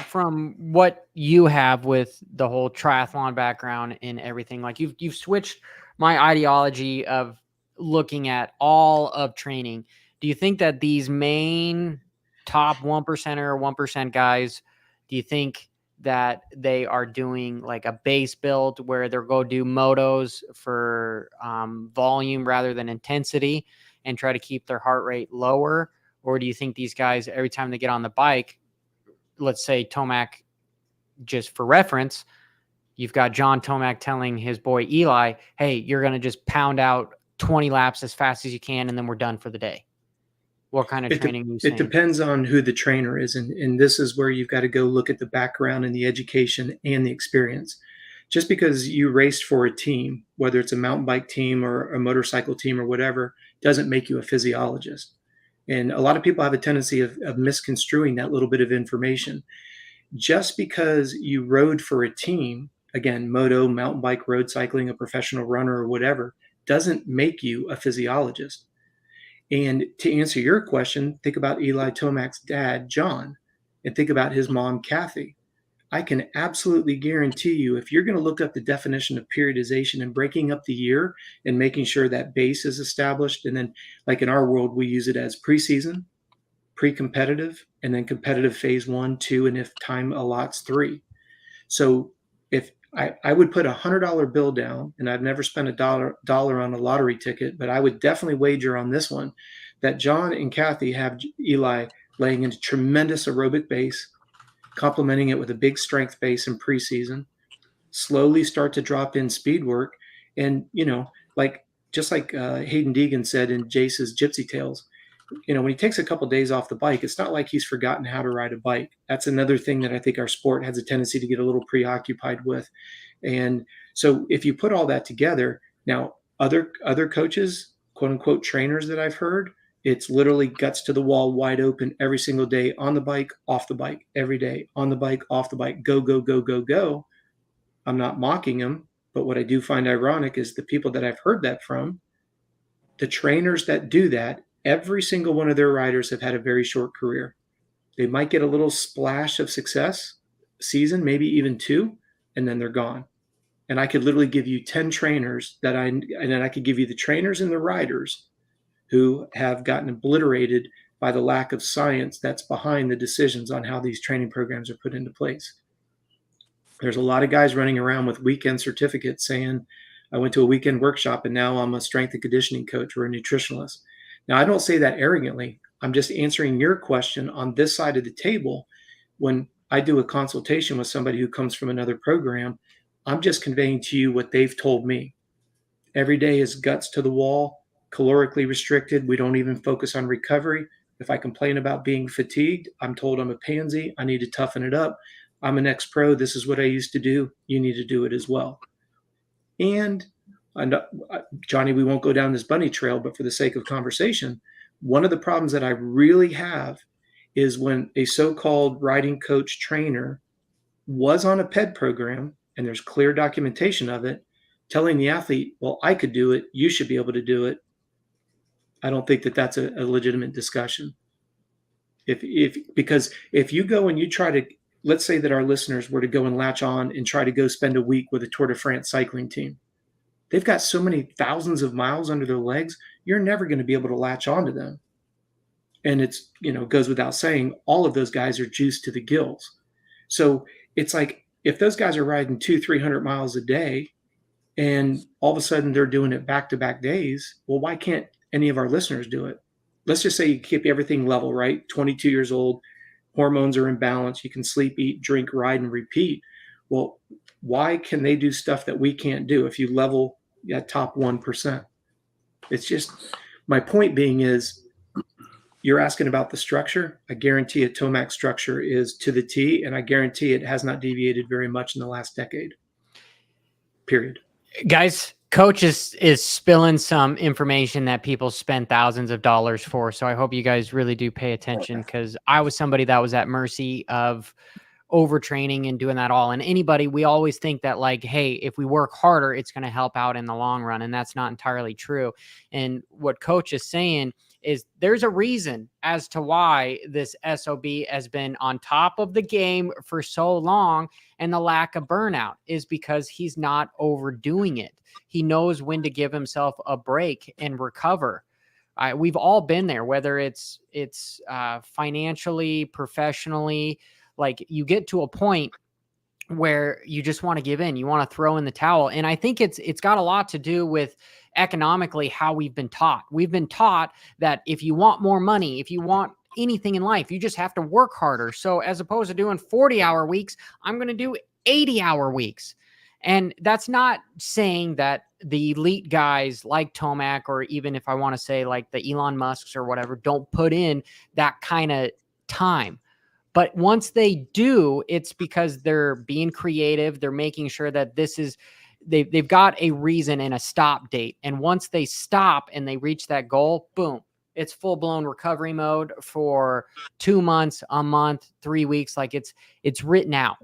Speaker 1: from what you have with the whole triathlon background and everything, like you've switched my ideology of looking at all of training. Do you think that these main top 1% or 1% guys, do you think that they are doing like a base build where they'll go do motos for volume rather than intensity and try to keep their heart rate lower? Or do you think these guys, every time they get on the bike, let's say Tomac, just for reference, you've got John Tomac telling his boy Eli, hey, you're going to just pound out 20 laps as fast as you can, and then we're done for the day. What kind of training are you saying?
Speaker 2: It depends on who the trainer is. And this is where you've got to go look at the background and the education and the experience. Just because you raced for a team, whether it's a mountain bike team or a motorcycle team or whatever, doesn't make you a physiologist. And a lot of people have a tendency of misconstruing that little bit of information. Just because you rode for a team, again, moto, mountain bike, road cycling, a professional runner or whatever, doesn't make you a physiologist. And to answer your question, think about Eli Tomac's dad, John, and think about his mom, Kathy. I can absolutely guarantee you, if you're going to look up the definition of periodization and breaking up the year and making sure that base is established, and then like in our world, we use it as preseason, pre-competitive, and then competitive phase 1, 2, and if time allots 3. So if I would put $100 bill down, and I've never spent $1 on a lottery ticket, but I would definitely wager on this one that John and Kathy have Eli laying into tremendous aerobic base, complementing it with a big strength base in preseason, slowly start to drop in speed work. And, just like Hayden Deegan said in Jace's Gypsy Tales, when he takes a couple of days off the bike, it's not like he's forgotten how to ride a bike. That's another thing that I think our sport has a tendency to get a little preoccupied with. And so if you put all that together, now other coaches, quote unquote trainers that I've heard, it's literally guts to the wall, wide open every single day, on the bike, off the bike, every day, on the bike, off the bike, go, go, go, go, go. I'm not mocking them, but what I do find ironic is the people that I've heard that from, the trainers that do that, every single one of their riders have had a very short career. They might get a little splash of success, season, maybe even 2, and then they're gone. And I could literally give you 10 trainers and then I could give you the trainers and the riders who have gotten obliterated by the lack of science that's behind the decisions on how these training programs are put into place. There's a lot of guys running around with weekend certificates saying, I went to a weekend workshop and now I'm a strength and conditioning coach or a nutritionalist. Now, I don't say that arrogantly. I'm just answering your question on this side of the table. When I do a consultation with somebody who comes from another program, I'm just conveying to you what they've told me. Every day is guts to the wall, calorically restricted. We don't even focus on recovery. If I complain about being fatigued, I'm told I'm a pansy. I need to toughen it up. I'm an ex-pro. This is what I used to do. You need to do it as well. And Johnny, we won't go down this bunny trail, but for the sake of conversation, one of the problems that I really have is when a so-called riding coach trainer was on a PED program, and there's clear documentation of it, telling the athlete, well, I could do it, you should be able to do it. I don't think that that's a legitimate discussion. Because if you go and you try to, let's say that our listeners were to go and latch on and try to go spend a week with a Tour de France cycling team. They've got so many thousands of miles under their legs, you're never going to be able to latch onto them. And it's, goes without saying, all of those guys are juiced to the gills. So it's like, if those guys are riding 200-300 miles a day and all of a sudden they're doing it back-to-back days, well, why can't any of our listeners do it? Let's just say you keep everything level, right? 22 years old, hormones are in balance, you can sleep, eat, drink, ride, and repeat. Well, why can they do stuff that we can't do if you level that top 1%? It's just, my point being is, you're asking about the structure. I guarantee a Tomac structure is to the T, and I guarantee it has not deviated very much in the last decade. Period.
Speaker 1: Guys, coach is spilling some information that people spend thousands of dollars for. So I hope you guys really do pay attention, because I was somebody that was at mercy of overtraining and doing that all. And anybody, we always think that like, hey, if we work harder, it's going to help out in the long run. And that's not entirely true. And what coach is saying is there's a reason as to why this SOB has been on top of the game for so long. And the lack of burnout is because he's not overdoing it. He knows when to give himself a break and recover. We've all been there, whether it's financially, professionally. Like, you get to a point where you just want to give in. You want to throw in the towel. And I think it's got a lot to do with economically how we've been taught. We've been taught that if you want more money, if you want anything in life, you just have to work harder. So as opposed to doing 40-hour weeks, I'm going to do 80-hour weeks. And that's not saying that the elite guys like Tomac, or even if I want to say like the Elon Musks or whatever, don't put in that kind of time. But once they do, it's because they're being creative. They're making sure that they've got a reason and a stop date. And once they stop and they reach that goal, boom, it's full blown recovery mode for 2 months, a month, 3 weeks. Like it's written out.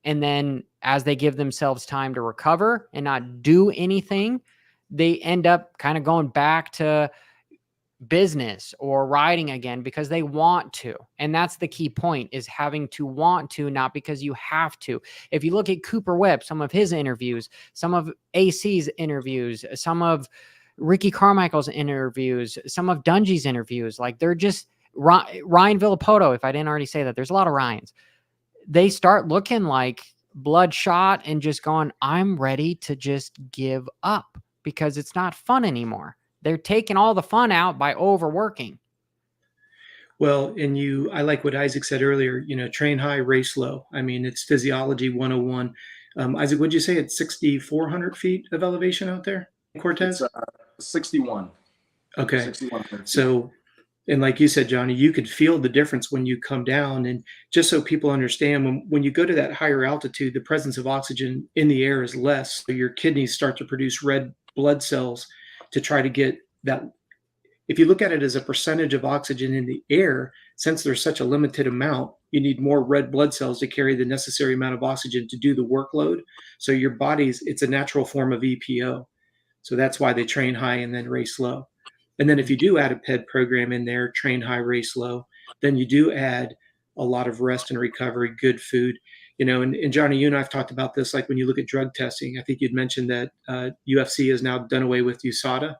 Speaker 1: And then as they give themselves time to recover and not do anything, they end up kind of going back to business or riding again because they want to. And that's the key point, is having to want to, not because you have to. If you look at Cooper Webb, some of his interviews, some of AC's interviews, some of Ricky Carmichael's interviews, some of Dungy's interviews, like they're just Ryan Villapoto. If I didn't already say that, there's a lot of Ryans. They start looking like bloodshot and just going, I'm ready to just give up because it's not fun anymore. They're taking all the fun out by overworking.
Speaker 2: Well, and I like what Isaac said earlier, train high, race low. I mean, it's physiology 101. Isaac, would you say it's 6,400 feet of elevation out there in Cortez?
Speaker 4: It's 61.
Speaker 2: Okay.
Speaker 4: 61.
Speaker 2: So, and like you said, Johnny, you could feel the difference when you come down. And just so people understand, when you go to that higher altitude, the presence of oxygen in the air is less. So your kidneys start to produce red blood cells to try to get that. If you look at it as a percentage of oxygen in the air, since there's such a limited amount, you need more red blood cells to carry the necessary amount of oxygen to do the workload. So your it's a natural form of EPO. So that's why they train high and then race low. And then if you do add a PED program in there, train high, race low, then you do add a lot of rest and recovery, good food. And Johnny, you and I have talked about this, like when you look at drug testing. I think you'd mentioned that UFC has now done away with USADA.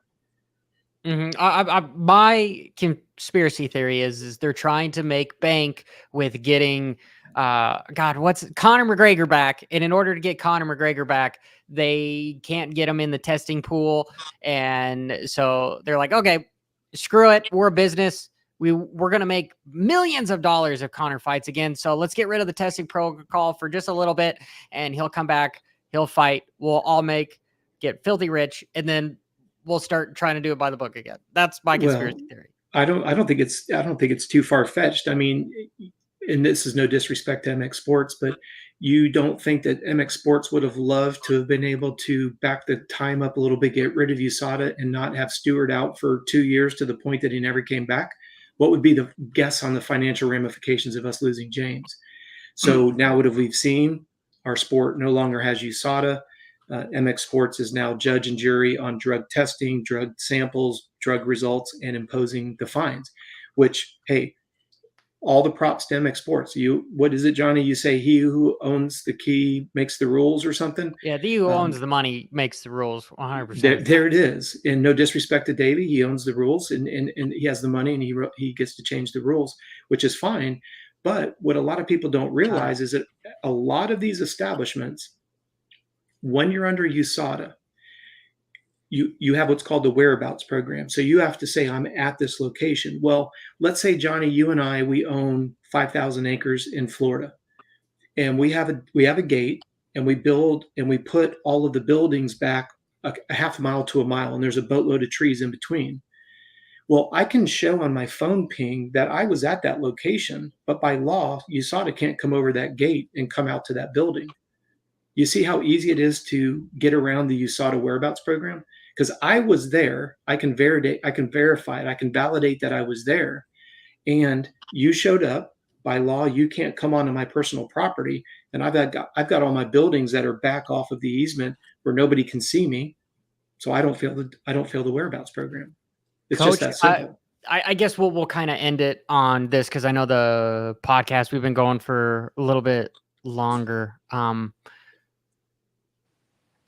Speaker 1: Mm-hmm. My conspiracy theory is they're trying to make bank with getting what's Conor McGregor back. And in order to get Conor McGregor back, they can't get him in the testing pool. And so they're like, okay, screw it. We're a business. We're going to make millions of dollars if Conor fights again. So let's get rid of the testing protocol for just a little bit, and he'll come back. He'll fight. We'll all get filthy rich, and then we'll start trying to do it by the book again. That's my conspiracy theory.
Speaker 2: I don't think it's too far fetched. I mean, and this is no disrespect to MX Sports, but you don't think that MX Sports would have loved to have been able to back the time up a little bit, get rid of USADA, and not have Stewart out for 2 years to the point that he never came back? What would be the guess on the financial ramifications of us losing James? So now what have we seen? Our sport no longer has USADA. MX Sports is now judge and jury on drug testing, drug samples, drug results, and imposing the fines, which, hey, all the props to MX Sports. What is it, Johnny? You say he who owns the key makes the rules or something?
Speaker 1: Yeah, the who owns the money makes the rules 100%.
Speaker 2: There it is. And no disrespect to Davey. He owns the rules and he has the money and he gets to change the rules, which is fine. But what a lot of people don't realize is that a lot of these establishments, when you're under USADA, you have what's called the whereabouts program. So you have to say, I'm at this location. Well, let's say, Johnny, you and I, we own 5,000 acres in Florida, and we have a gate, and we build and we put all of the buildings back a half a mile to a mile, and there's a boatload of trees in between. Well, I can show on my phone ping that I was at that location, but by law, USADA can't come over that gate and come out to that building. You see how easy it is to get around the USADA whereabouts program? Because I was there. I can verify it. I can validate that I was there. And you showed up. By law, you can't come onto my personal property. And I've got all my buildings that are back off of the easement where nobody can see me. So I don't fail the whereabouts program. It's
Speaker 1: Coach,
Speaker 2: just that simple.
Speaker 1: I guess we'll kind of end it on this because I know the podcast we've been going for a little bit longer. All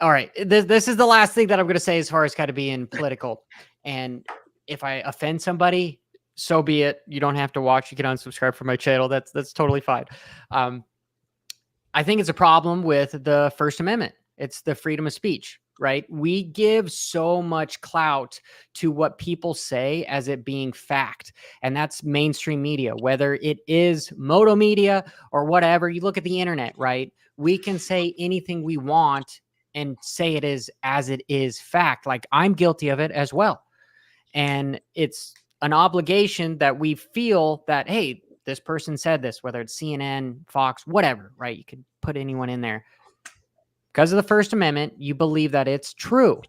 Speaker 1: right, this is the last thing that I'm going to say as far as kind of being political. And if I offend somebody, so be it. You don't have to watch. You can unsubscribe from my channel. That's totally fine. I think it's a problem with the First Amendment. It's the freedom of speech, right? We give so much clout to what people say as it being fact. And that's mainstream media, whether it is Moto Media or whatever. You look at the internet, right? We can say anything we want and say it is as it is fact. Like I'm guilty of it as well. And it's an obligation that we feel that, hey, this person said this, whether it's CNN, Fox, whatever, right? You could put anyone in there. Because of the First Amendment, you believe that it's true.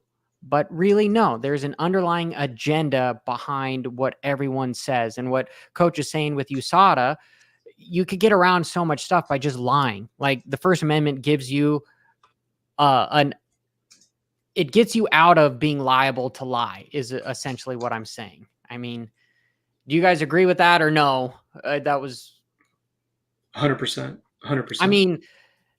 Speaker 1: But really, no, there's an underlying agenda behind what everyone says. And what Coach is saying with USADA, you could get around so much stuff by just lying. Like the First Amendment gives you it gets you out of being liable to lie, is essentially what I'm saying. I mean, do you guys agree with that or no? That was
Speaker 2: 100%. 100%.
Speaker 1: I mean,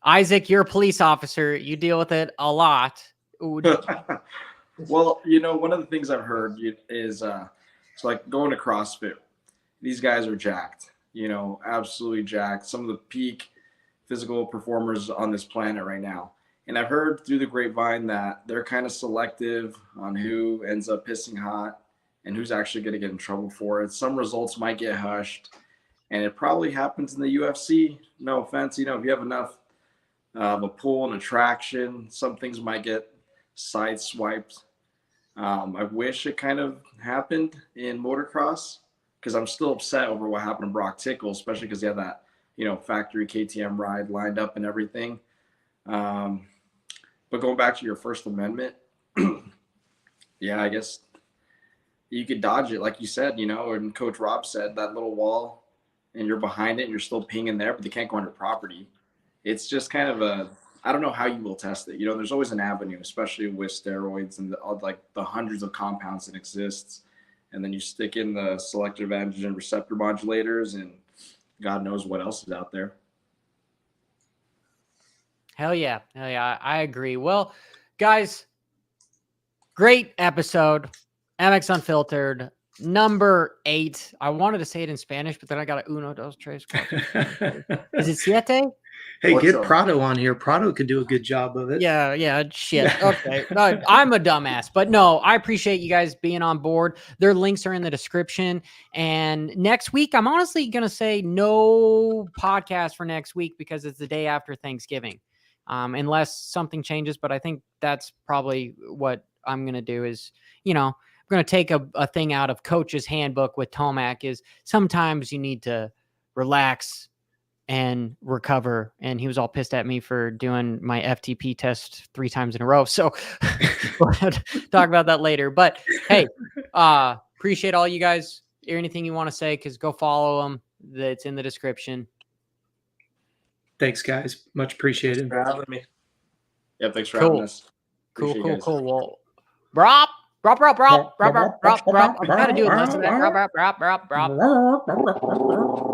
Speaker 1: Isaac, you're a police officer. You deal with it a lot.
Speaker 4: Well, you know, one of the things I've heard is it's like going to CrossFit. These guys are jacked, you know, absolutely jacked. Some of the peak physical performers on this planet right now. And I've heard through the grapevine that they're kind of selective on who ends up pissing hot and who's actually going to get in trouble for it. Some results might get hushed, and it probably happens in the UFC. No offense, you know, if you have enough of a pull and attraction, some things might get sideswiped. I wish it kind of happened in motocross because I'm still upset over what happened to Brock Tickle, especially because he had that, you know, factory KTM ride lined up and everything. But going back to your First Amendment, yeah, I guess you could dodge it, like you said, you know, and Coach Robb said that little wall and you're behind it and you're still pinging there, but they can't go on your property. It's just kind of I don't know how you will test it. You know, there's always an avenue, especially with steroids and the hundreds of compounds that exists. And then you stick in the selective androgen receptor modulators and God knows what else is out there.
Speaker 1: Hell yeah. Hell yeah. I agree. Well, guys, great episode. MX Unfiltered, number 8. I wanted to say it in Spanish, but then I got uno, dos, tres, cuatro. Is it siete?
Speaker 2: Hey,
Speaker 4: What's
Speaker 2: get
Speaker 4: up?
Speaker 2: Prado on here. Prado could do a good job of it.
Speaker 1: Yeah, shit. Okay. No, I'm a dumbass, but no, I appreciate you guys being on board. Their links are in the description. And next week, I'm honestly going to say no podcast for next week because it's the day after Thanksgiving. Unless something changes, but I think that's probably what I'm going to do is, you know, I'm going to take a thing out of Coach's handbook with Tomac is sometimes you need to relax and recover. And he was all pissed at me for doing my FTP test 3 times in a row. So we'll have to talk about that later. But hey, appreciate all you guys. Anything you want to say, because go follow them. That's in the description.
Speaker 2: Thanks, guys. Much appreciated.
Speaker 3: For having me.
Speaker 4: Yeah, thanks for having us.
Speaker 1: Cool.
Speaker 4: Appreciate you guys.
Speaker 1: Well, Rob. I'm trying to do a listen to that. Rob.